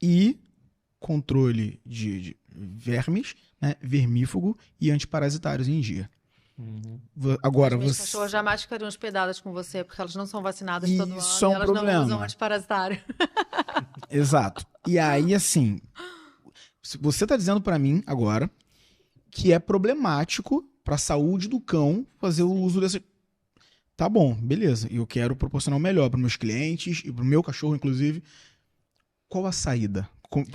e controle de vermes, né, vermífugo e antiparasitários em dia. Agora, As minhas você... cachorras jamais ficariam hospedadas com você, porque elas não são vacinadas todo ano. Isso é um e elas problema. não usam antiparasitário. Exato. E aí, assim, você tá dizendo pra mim agora que é problemático pra saúde do cão fazer o uso dessa... Tá bom, beleza. Eu quero proporcionar o melhor para meus clientes e pro meu cachorro, inclusive. Qual a saída?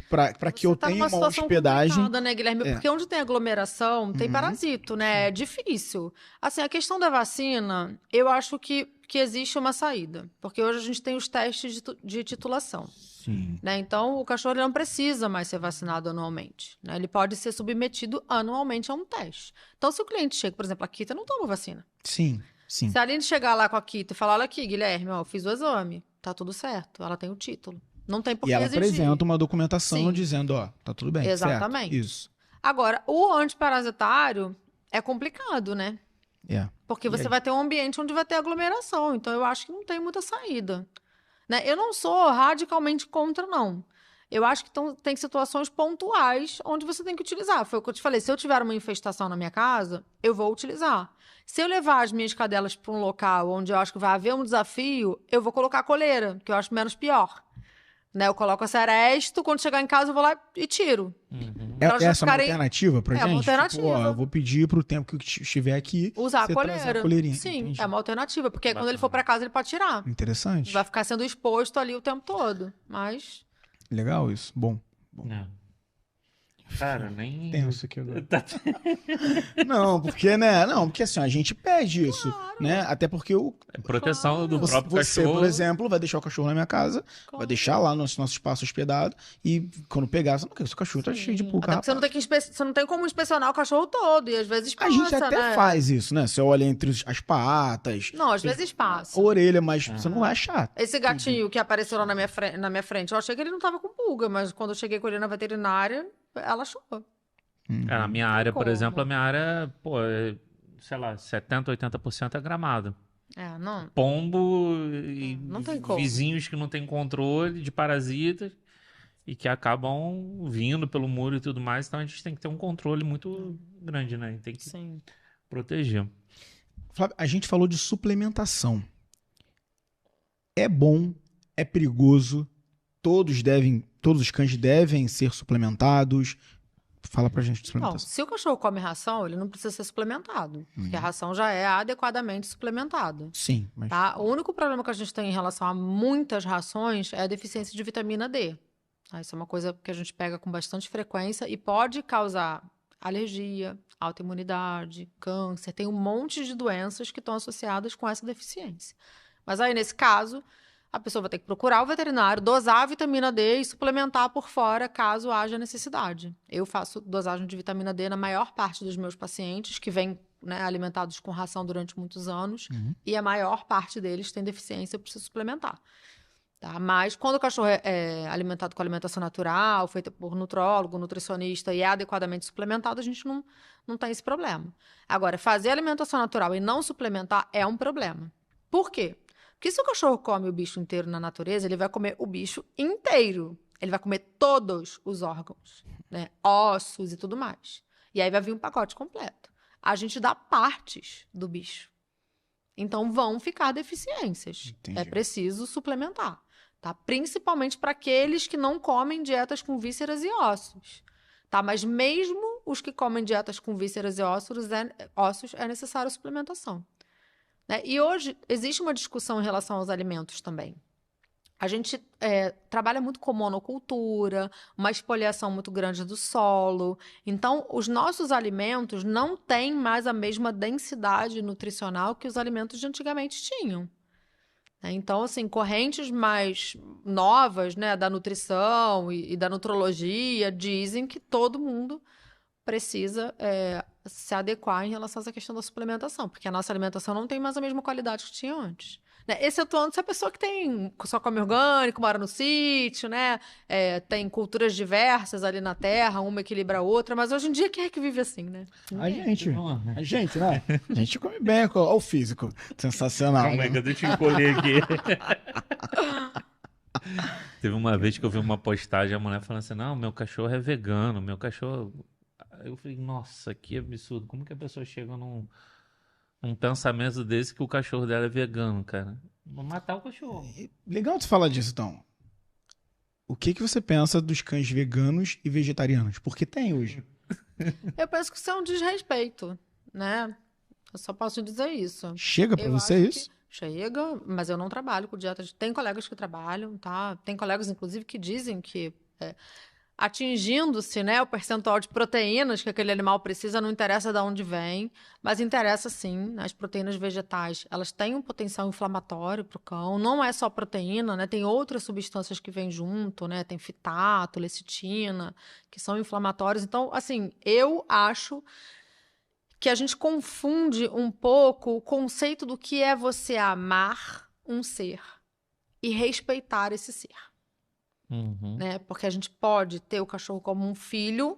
Para que eu tenha uma hospedagem... Né, Guilherme? Porque onde tem aglomeração, tem parasito, né? É difícil. Assim, a questão da vacina, eu acho que existe uma saída. Porque hoje a gente tem os testes de titulação. Sim. Né? Então, o cachorro ele não precisa mais ser vacinado anualmente. Né? Ele pode ser submetido anualmente a um teste. Então, se o cliente chega, por exemplo, a Kita não toma vacina. Sim, sim. Se a Aline chegar lá com a Kita e falar, olha aqui, Guilherme, ó, eu fiz o exame, tá tudo certo, ela tem o título. Não tem por que ela exigir. apresenta uma documentação Sim. dizendo, ó, tá tudo bem, Exatamente. certo? Isso. Agora, o antiparasitário é complicado, né? É. Porque você vai ter um ambiente onde vai ter aglomeração. Então, eu acho que não tem muita saída. Né? Eu não sou radicalmente contra, não. Eu acho que tem situações pontuais onde você tem que utilizar. Foi o que eu te falei. Se eu tiver uma infestação na minha casa, eu vou utilizar. Se eu levar as minhas cadelas para um local onde eu acho que vai haver um desafio, eu vou colocar a coleira, que eu acho menos pior. Né? Eu coloco a Seresto, quando chegar em casa eu vou lá e tiro. Essa é uma alternativa pra gente? É uma alternativa. Tipo, ó, eu vou pedir pro tempo que eu estiver aqui usar a você trazer coleira. a coleirinha. Sim, Entendi. é uma alternativa. Porque aí quando ele for para casa ele pode tirar. Interessante. Vai ficar sendo exposto ali o tempo todo. Mas... Legal isso. Bom. Não. Cara, nem... Tenso aqui agora. Não, porque, né? Não, porque assim, a gente pede isso, né? Até porque Proteção do próprio você, cachorro. por exemplo, vai deixar o cachorro na minha casa, vai deixar lá no nosso espaço hospedado e quando pegar, você não quer que o seu cachorro tá cheio de pulga. Até porque você não tem como inspecionar o cachorro todo, e às vezes passa, A gente até né? faz isso, né? Você olha entre as patas, Não, às vezes passa. a orelha, mas você não vai achar. Esse gatinho que apareceu lá na minha frente, eu achei que ele não tava com pulga, mas quando eu cheguei com ele na veterinária, ela achou. Na minha área, por como. exemplo, a minha área, pô, sei lá, 70%, 80% é gramado. É, não. Pombo e Não tem como. vizinhos que não têm controle de parasitas e que acabam vindo pelo muro e tudo mais. Então a gente tem que ter um controle muito grande, né? Tem que Sim. Flávio, proteger. a gente falou de suplementação. É bom, é perigoso, todos os cães devem ser suplementados, Fala pra gente de Bom, suplementação. se o cachorro come ração, ele não precisa ser suplementado, porque a ração já é adequadamente suplementada. Sim, mas... Tá? O único problema que a gente tem em relação a muitas rações é a deficiência de vitamina D. Tá? Isso é uma coisa que a gente pega com bastante frequência e pode causar alergia, autoimunidade, câncer. Tem um monte de doenças que estão associadas com essa deficiência. Mas aí, nesse caso, a pessoa vai ter que procurar o veterinário, dosar a vitamina D e suplementar por fora, caso haja necessidade. Eu faço dosagem de vitamina D na maior parte dos meus pacientes, que vêm, né, alimentados com ração durante muitos anos, e a maior parte deles tem deficiência, eu preciso suplementar. Tá? Mas quando o cachorro é alimentado com alimentação natural, feita por nutrólogo, nutricionista e é adequadamente suplementado, a gente não tem esse problema. Agora, fazer alimentação natural e não suplementar é um problema. Por quê? Porque se o cachorro come o bicho inteiro na natureza, ele vai comer o bicho inteiro. Ele vai comer todos os órgãos, né? Ossos e tudo mais. E aí vai vir um pacote completo. A gente dá partes do bicho. Então vão ficar deficiências. Entendi. É preciso suplementar, tá? Principalmente para aqueles que não comem dietas com vísceras e ossos, tá? Mas mesmo os que comem dietas com vísceras e ossos, é necessário suplementação. Né? E hoje existe uma discussão em relação aos alimentos também. A gente trabalha muito com monocultura, uma espoliação muito grande do solo. Então, os nossos alimentos não têm mais a mesma densidade nutricional que os alimentos de antigamente tinham. Então, assim, correntes mais novas, né, da nutrição e da nutrologia dizem que todo mundo precisa se adequar em relação a essa questão da suplementação, porque a nossa alimentação não tem mais a mesma qualidade que tinha antes. Né? Excetuando se a pessoa que só come orgânico, mora no sítio, né? Tem culturas diversas ali na terra, uma equilibra a outra, mas hoje em dia quem é que vive assim, né? A gente, né? A gente come bem, olha o físico. Sensacional. Calma aí, né? deixa eu encolher aqui. Teve uma vez que eu vi uma postagem, a mulher falando assim, não, meu cachorro é vegano, meu cachorro... Eu falei, nossa, que absurdo. Como que a pessoa chega num pensamento desse que o cachorro dela é vegano, cara? Vou matar o cachorro. Legal tu falar disso, então. O que você pensa dos cães veganos e vegetarianos? Porque tem hoje. Eu penso que isso é um desrespeito, né? Eu só posso dizer isso. Chega pra Eu você acho isso? que chega, mas eu não trabalho com dieta. Tem colegas que trabalham, tá? Tem colegas, inclusive, que dizem que atingindo-se, né, o percentual de proteínas que aquele animal precisa, não interessa de onde vem, mas interessa sim, as proteínas vegetais, elas têm um potencial inflamatório para o cão, não é só proteína, né, tem outras substâncias que vêm junto, né, tem fitato, lecitina, que são inflamatórios. Então, assim, eu acho que a gente confunde um pouco o conceito do que é você amar um ser e respeitar esse ser. Né? Porque a gente pode ter o cachorro como um filho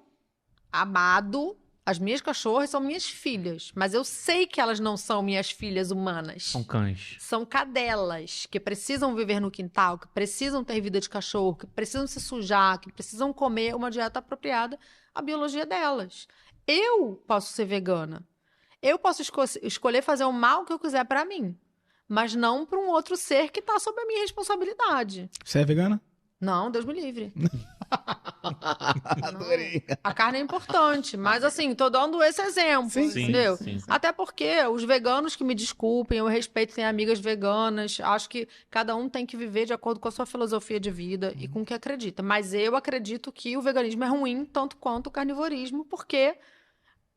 amado. As minhas cachorras são minhas filhas, mas eu sei que elas não são minhas filhas humanas. São cães. São cadelas que precisam viver no quintal, que precisam ter vida de cachorro, que precisam se sujar, que precisam comer uma dieta apropriada à biologia delas. Eu posso ser vegana. Eu posso escolher fazer o mal que eu quiser para mim, mas não para um outro ser que está sob a minha responsabilidade. Você é vegana? Não, Deus me livre. Adorei. A carne é importante, mas assim, tô dando esse exemplo, entendeu? Sim. Até porque os veganos que me desculpem, eu respeito, tenho amigas veganas, acho que cada um tem que viver de acordo com a sua filosofia de vida e com o que acredita. Mas eu acredito que o veganismo é ruim tanto quanto o carnivorismo, porque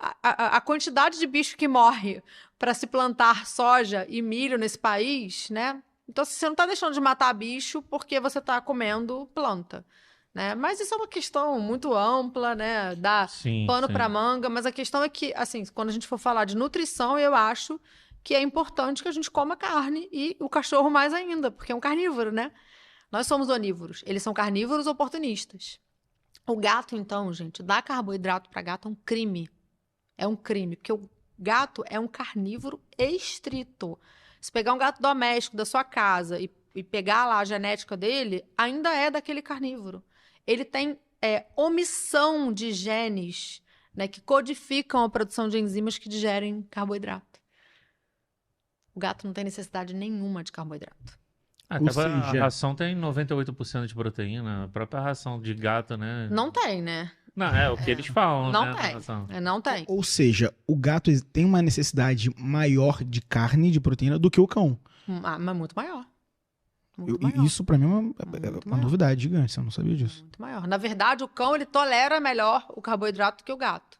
a quantidade de bicho que morre para se plantar soja e milho nesse país, né? Então, você não está deixando de matar bicho porque você está comendo planta, né? Mas isso é uma questão muito ampla, né? Dá pano para manga, mas a questão é que, assim, quando a gente for falar de nutrição, eu acho que é importante que a gente coma carne e o cachorro mais ainda, porque é um carnívoro, né? Nós somos onívoros, eles são carnívoros oportunistas. O gato, então, gente, dar carboidrato para gato é um crime. É um crime, porque o gato é um carnívoro estrito. Se pegar um gato doméstico da sua casa e pegar lá a genética dele, ainda é daquele carnívoro. Ele tem omissão de genes, né, que codificam a produção de enzimas que digerem carboidrato. O gato não tem necessidade nenhuma de carboidrato. A ração tem 98% de proteína. A própria ração de gato, né? Não tem, né? Não, é o que eles falam, Não né? tem. Razão. Não tem. Ou seja, o gato tem uma necessidade maior de carne, de proteína, do que o cão. Mas muito maior. Eu- Muito maior. Isso pra mim é uma Muito maior. novidade gigante, eu não sabia disso. Muito maior. Na verdade, o cão, ele tolera melhor o carboidrato do que o gato.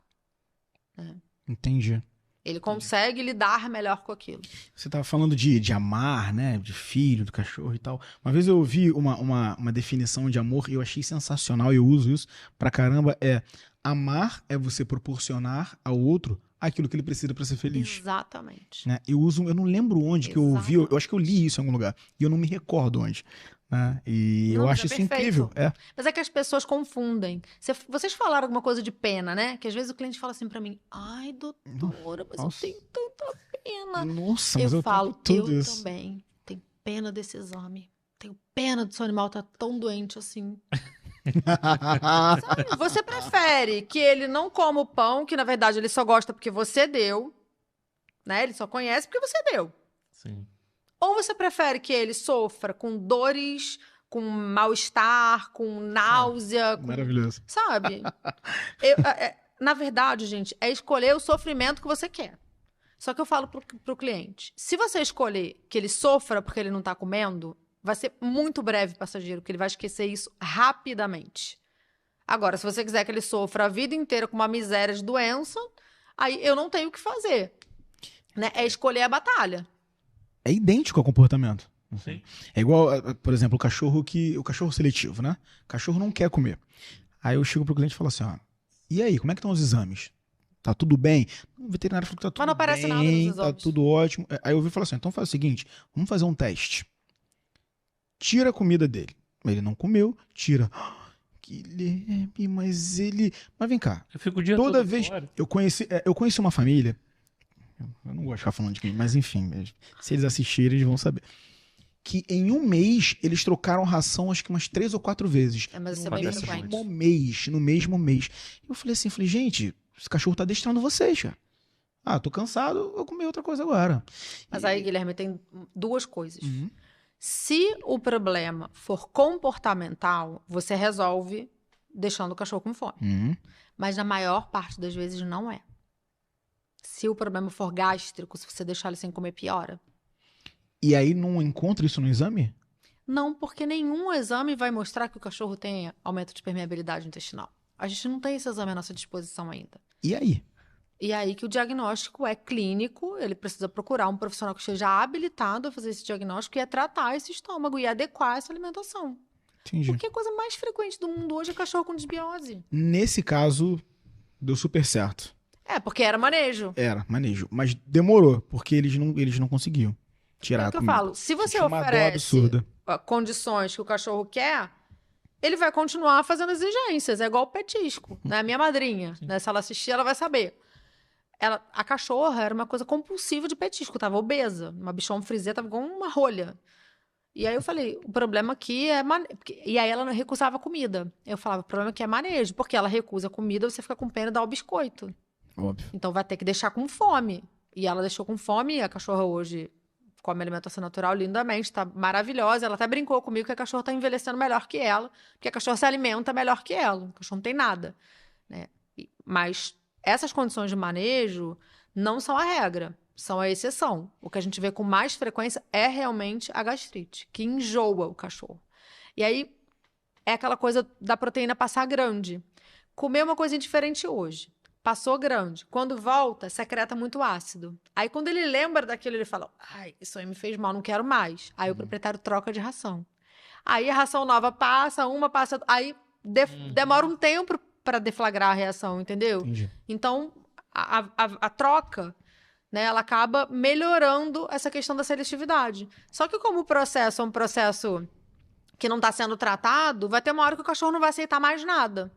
Entendi. Ele consegue lidar melhor com aquilo. Você tava falando de amar, né? De filho, do cachorro e tal. Uma vez eu ouvi uma definição de amor e eu achei sensacional e eu uso isso pra caramba. Amar é você proporcionar ao outro aquilo que ele precisa pra ser feliz. Exatamente. Né? Eu não lembro onde que eu ouvi, eu acho que eu li isso em algum lugar. E eu não me recordo onde. Né? E Não, eu mas acho é isso perfeito. incrível. Mas é que as pessoas confundem. Vocês falaram alguma coisa de pena, né? Que às vezes o cliente fala assim pra mim, ai, doutora, mas Nossa. eu tenho tanta pena. Nossa, mas eu falo, tenho tudo eu isso. também tenho pena desse exame. Tenho pena do seu animal tá tão doente assim. Sabe? Você prefere que ele não coma o pão, que na verdade ele só gosta porque você deu, né? Ele só conhece porque você deu. Sim. Ou você prefere que ele sofra com dores, com mal-estar, com náusea, com... Maravilhoso. Sabe? Na verdade, gente, é escolher o sofrimento que você quer. Só que eu falo pro cliente, se você escolher que ele sofra porque ele não tá comendo, vai ser muito breve, passageiro, porque ele vai esquecer isso rapidamente. Agora, se você quiser que ele sofra a vida inteira com uma miséria de doença, aí eu não tenho o que fazer. Né? É escolher a batalha. É idêntico ao comportamento. Sim. É igual, por exemplo, o cachorro seletivo, né? O cachorro não quer comer. Aí eu chego pro cliente e falo assim, ó, e aí, como é que estão os exames? Tá tudo bem? O veterinário falou que tá tudo bem. Mas não aparece nada nos exames. Tá tudo ótimo. Aí eu ouvi falar assim, então faz o seguinte, vamos fazer um teste. Tira a comida dele. Ele não comeu, tira. Guilherme, mas ele... Mas vem cá, Eu fico o dia toda todo vez... fora. Eu conheci uma família... Eu não gosto de ficar falando de quem, mas enfim, se eles assistirem, eles vão saber. Que em um mês, eles trocaram ração acho que umas 3 ou 4 vezes. Mas isso é No bem Parece frequente. no mesmo mês. Eu falei assim, gente, esse cachorro tá adestrando vocês, cara. Ah, tô cansado, eu vou comer outra coisa agora. Mas aí, Guilherme, tem duas coisas. Uhum. Se o problema for comportamental, você resolve deixando o cachorro com fome. Uhum. Mas na maior parte das vezes não é. Se o problema for gástrico, se você deixar ele sem comer, piora. E aí não encontra isso no exame? Não, porque nenhum exame vai mostrar que o cachorro tem aumento de permeabilidade intestinal. A gente não tem esse exame à nossa disposição ainda. E aí? E aí que o diagnóstico é clínico, ele precisa procurar um profissional que esteja habilitado a fazer esse diagnóstico e a tratar esse estômago e adequar essa alimentação. Entendi. Porque a coisa mais frequente do mundo hoje é cachorro com desbiose. Nesse caso, deu super certo. Porque era manejo. Era, manejo. Mas demorou, porque eles não conseguiam tirar É a o que eu comida. falo. Se você Tinha uma dor oferece absurda. condições que o cachorro quer, ele vai continuar fazendo exigências. É igual o petisco, né? Minha madrinha, né? Se ela assistir, ela vai saber. A cachorra era uma coisa compulsiva de petisco, tava obesa. Uma bichão frisê, tava igual uma rolha. E aí eu falei, o problema aqui é manejo. E aí ela não recusava comida. Eu falava, o problema aqui é manejo, porque ela recusa comida, você fica com pena e dá o biscoito. Óbvio. Então vai ter que deixar com fome. E ela deixou com fome, e a cachorra hoje come alimentação natural lindamente, tá maravilhosa. Ela até brincou comigo que a cachorra tá envelhecendo melhor que ela, porque a cachorra se alimenta melhor que ela. A cachorra não tem nada, né? Mas essas condições de manejo não são a regra, são a exceção. O que a gente vê com mais frequência é realmente a gastrite, que enjoa o cachorro. E aí é aquela coisa da proteína passar grande. Comer uma coisa diferente hoje. Passou grande. Quando volta, secreta muito ácido. Aí, quando ele lembra daquilo, ele fala, ai, isso aí me fez mal, não quero mais. Aí, o proprietário troca de ração. Aí, a ração nova passa, aí demora um tempo para deflagrar a reação, entendeu? Entendi. Então, a troca, né, ela acaba melhorando essa questão da seletividade. Só que como o processo é um processo que não está sendo tratado, vai ter uma hora que o cachorro não vai aceitar mais nada.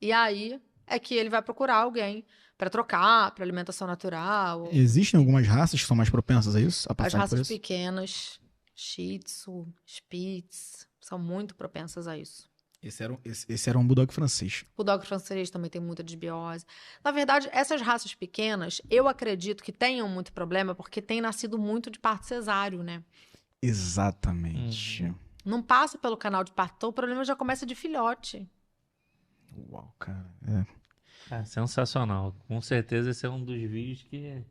E aí é que ele vai procurar alguém para trocar, para alimentação natural. Existem algumas raças que são mais propensas a isso? A As passar por raças isso? pequenas, Shih Tzu, Spitz, são muito propensas a isso. Esse era um bulldog francês. O Bulldog francês também tem muita desbiose. Na verdade, essas raças pequenas, eu acredito que tenham muito problema porque tem nascido muito de parto cesáreo, né? Exatamente. Não passa pelo canal de parto, então o problema já começa de filhote. Uau, cara. Sensacional. Com certeza esse é um dos vídeos que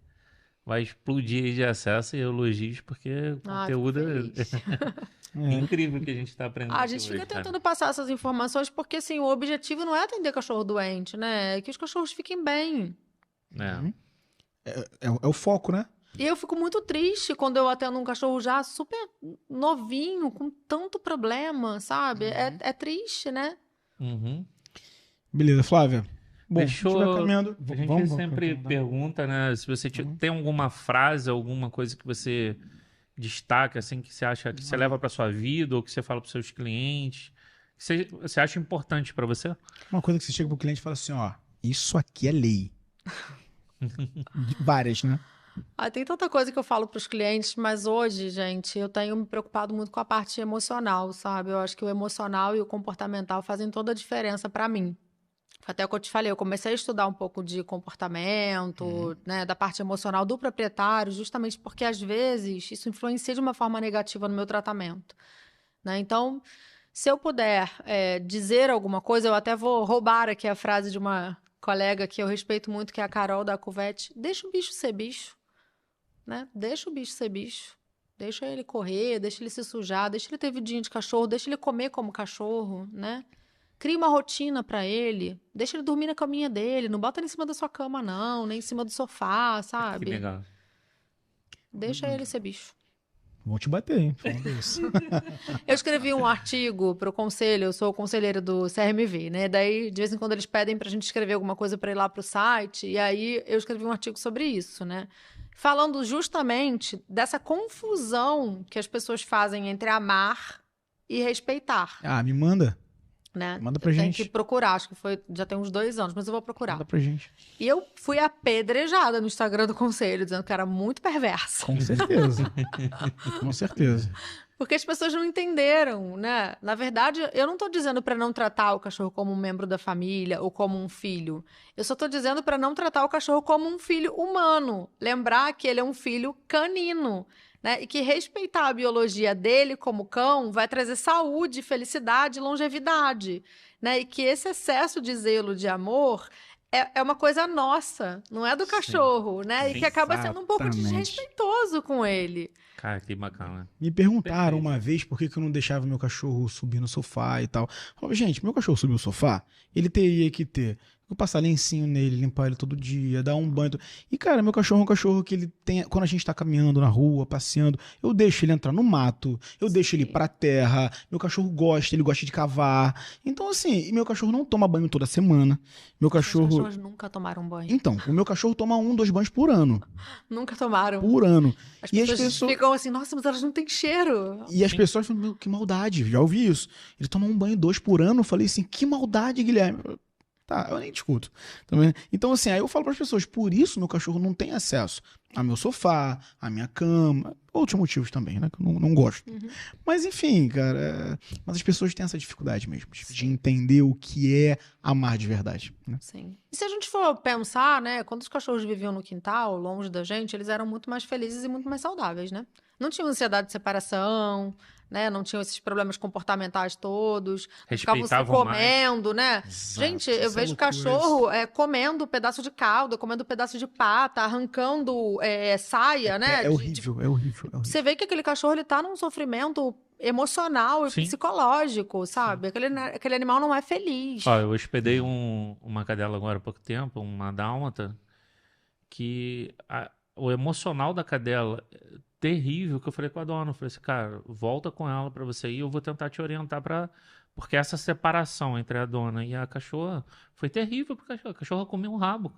vai explodir aí de acesso e elogios, porque o conteúdo é incrível que a gente está aprendendo. A gente fica tentando passar essas informações porque, assim, o objetivo não é atender cachorro doente, né? É que os cachorros fiquem bem. É o foco, né? E eu fico muito triste quando eu atendo um cachorro já super novinho, com tanto problema, sabe? É triste, né? Beleza, Flávia. Bom, Fechou. a gente vai caminhando. A gente sempre pergunta, né? Se você tem alguma frase, alguma coisa que você destaca, assim, que você acha que você leva para sua vida ou que você fala para seus clientes, que você acha importante para você? Uma coisa que você chega pro cliente e fala assim, ó, isso aqui é lei. Várias, né? Tem tanta coisa que eu falo para os clientes, mas hoje, gente, eu tenho me preocupado muito com a parte emocional, sabe? Eu acho que o emocional e o comportamental fazem toda a diferença para mim. Até o que eu te falei, eu comecei a estudar um pouco de comportamento, né, da parte emocional do proprietário, justamente porque, às vezes, isso influencia de uma forma negativa no meu tratamento, né? Então, se eu puder dizer alguma coisa, eu até vou roubar aqui a frase de uma colega que eu respeito muito, que é a Carol da Cuvette: deixa o bicho ser bicho, né? Deixa o bicho ser bicho. Deixa ele correr, deixa ele se sujar, deixa ele ter vidinha de cachorro, deixa ele comer como cachorro, né? Cria uma rotina pra ele, deixa ele dormir na caminha dele, não bota ele em cima da sua cama não, nem em cima do sofá, sabe? Que legal. Deixa ele ser bicho. Vou te bater, hein? Falando isso. Eu escrevi um artigo pro conselho, eu sou conselheira do CRMV, né? Daí, de vez em quando, eles pedem pra gente escrever alguma coisa pra ir lá pro site, e aí eu escrevi um artigo sobre isso, né? Falando justamente dessa confusão que as pessoas fazem entre amar e respeitar. Me manda. Né? Manda pra eu gente. Tenho que procurar, acho que já tem uns 2 anos, mas eu vou procurar. Manda pra gente. E eu fui apedrejada no Instagram do conselho, dizendo que era muito perversa. Com certeza. Com certeza. Porque as pessoas não entenderam, né? Na verdade, eu não tô dizendo para não tratar o cachorro como um membro da família ou como um filho. Eu só tô dizendo para não tratar o cachorro como um filho humano. Lembrar que ele é um filho canino, né? E que respeitar a biologia dele como cão vai trazer saúde, felicidade e longevidade, né? E que esse excesso de zelo, de amor, é uma coisa nossa, não é do cachorro, né? E que acaba sendo um pouco desrespeitoso com ele. Cara, que bacana. Me perguntaram uma vez por que eu não deixava meu cachorro subir no sofá e tal. Eu falava, gente, meu cachorro subir no sofá, ele teria que ter... Eu passar lencinho nele, limpar ele todo dia, dar um banho. E, cara, meu cachorro é um cachorro que ele tem... Quando a gente tá caminhando na rua, passeando, eu deixo ele entrar no mato, eu deixo ele pra terra. Meu cachorro ele gosta de cavar. Então, assim, meu cachorro não toma banho toda semana. Meu cachorro... Os cachorros nunca tomaram banho. Então, o meu cachorro toma 1, 2 banhos por ano. Nunca tomaram. Por ano. As pessoas ficam assim, nossa, mas elas não têm cheiro. E as pessoas falam, meu, que maldade, já ouvi isso. Ele toma 1 banho, 2 por ano. Eu falei assim, que maldade, Guilherme. Tá, eu nem discuto. Então, assim, aí eu falo para as pessoas, por isso meu cachorro não tem acesso ao meu sofá, à minha cama, outros motivos também, né, que eu não gosto. Mas, enfim, cara, mas as pessoas têm essa dificuldade mesmo, de entender o que é amar de verdade. Né? Sim. E se a gente for pensar, né, quando os cachorros viviam no quintal, longe da gente, eles eram muito mais felizes e muito mais saudáveis, né? Não tinham ansiedade de separação, né? Não tinham esses problemas comportamentais todos. Ficavam se comendo, né? Exato, gente, eu vejo cachorro comendo pedaço de caldo, comendo pedaço de pata, arrancando saia, né? É horrível, é horrível. Você vê que aquele cachorro, ele tá num sofrimento emocional e psicológico, sabe? Aquele animal não é feliz. Eu hospedei uma cadela agora há pouco tempo, uma dálmata, que o emocional da cadela... terrível, que eu falei com a dona, eu falei assim, cara, volta com ela pra você ir, eu vou tentar te orientar porque essa separação entre a dona e a cachorra foi terrível pro cachorro, a cachorra comia um rabo.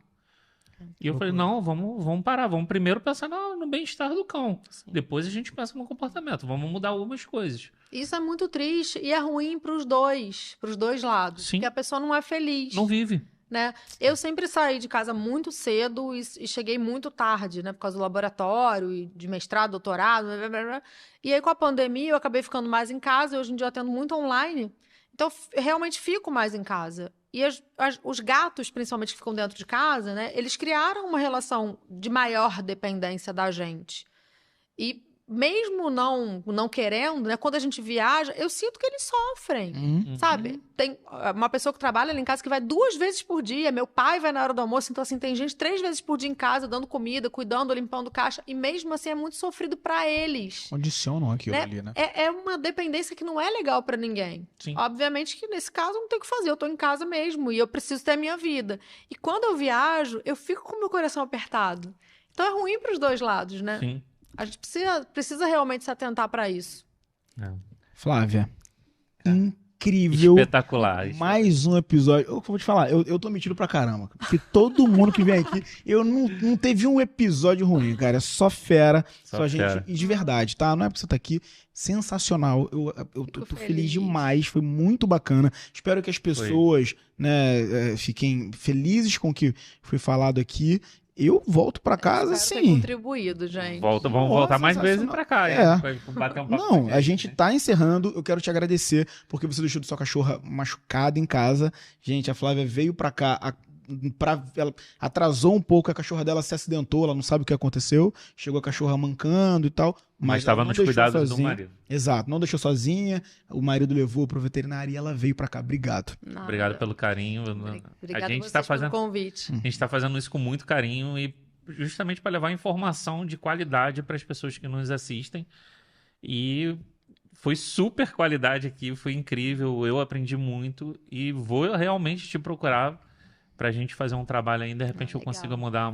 E eu falei, não, vamos parar, vamos primeiro pensar no bem-estar do cão, depois a gente pensa no comportamento, vamos mudar algumas coisas. Isso é muito triste e é ruim pros dois lados, porque a pessoa não é feliz. Não vive. Né? Eu sempre saí de casa muito cedo e cheguei muito tarde, né? Por causa do laboratório e de mestrado, doutorado, blá, blá, blá. E aí com a pandemia eu acabei ficando mais em casa, hoje em dia eu atendo muito online, então eu realmente fico mais em casa. E os gatos, principalmente, que ficam dentro de casa, né? Eles criaram uma relação de maior dependência da gente. E mesmo não querendo, né? Quando a gente viaja, eu sinto que eles sofrem, sabe? Tem uma pessoa que trabalha ali em casa que vai 2 vezes por dia, meu pai vai na hora do almoço, então assim, tem gente 3 vezes por dia em casa, dando comida, cuidando, limpando caixa, e mesmo assim é muito sofrido pra eles. Condicionam aquilo ali, né? É uma dependência que não é legal pra ninguém. Sim. Obviamente que nesse caso não tem o que fazer, eu tô em casa mesmo e eu preciso ter a minha vida. E quando eu viajo, eu fico com o meu coração apertado. Então é ruim pros 2 lados, né? Sim. A gente precisa realmente se atentar pra isso. Flávia, incrível. Espetacular. Mais um episódio. Eu vou te falar, eu tô metido pra caramba. Porque todo mundo que vem aqui, eu não teve um episódio ruim, cara. É só fera, só gente. fera. E de verdade, tá? Não é porque você tá aqui. Sensacional. Eu tô feliz demais. Foi muito bacana. Espero que as pessoas, né, fiquem felizes com o que foi falado aqui. Eu volto pra casa, Espero ter sim. contribuído, gente. Vamos Nossa, voltar mais vezes sensacional. pra cá, hein? É. Pra bater um papo Não, com a gente tá encerrando. Eu quero te agradecer porque você deixou de sua cachorra machucada em casa. Gente, a Flávia veio pra cá, ela atrasou um pouco, a cachorra dela se acidentou, ela não sabe o que aconteceu. Chegou a cachorra mancando e tal. Mas ela estava não nos deixou cuidados do sozinha. marido. Exato, não deixou sozinha. O marido levou pro veterinário e ela veio pra cá. Obrigado. Nada. Obrigado pelo carinho. Obrigada A gente vocês tá pelo fazendo, convite. a gente tá fazendo isso com muito carinho e justamente para levar informação de qualidade para as pessoas que nos assistem. E foi super qualidade aqui, foi incrível, eu aprendi muito e vou realmente te procurar pra gente fazer um trabalho aí, de repente eu legal. consiga mudar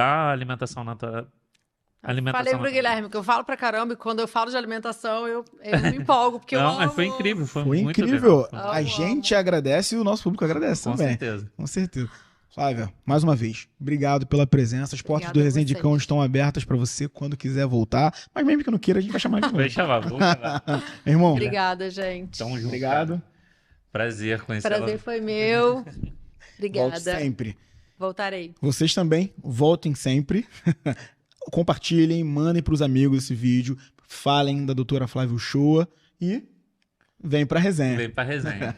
a alimentação natural. Falei pro Guilherme que eu falo pra caramba e quando eu falo de alimentação eu me empolgo, porque eu Não, amo. mas foi incrível, foi Foi muito incrível. legal. A gente agradece e o nosso público agradece Com também. certeza. Com certeza. Flávia, mais uma vez, obrigado pela presença. As portas Obrigada do a Resenha de vocês. Cão estão abertas pra você quando quiser voltar. Mas mesmo que não queira, a gente vai chamar de novo. Vou chamar, vou chamar. Meu irmão, Obrigada, gente. Tamo junto. obrigado. Cara. Prazer conhecer Prazer ela. foi meu. Volte Obrigada. sempre. Voltarei. Vocês também, voltem sempre. Compartilhem, mandem pros amigos esse vídeo. Falem da doutora Flávia Uchoa e vem pra resenha. Vem pra resenha.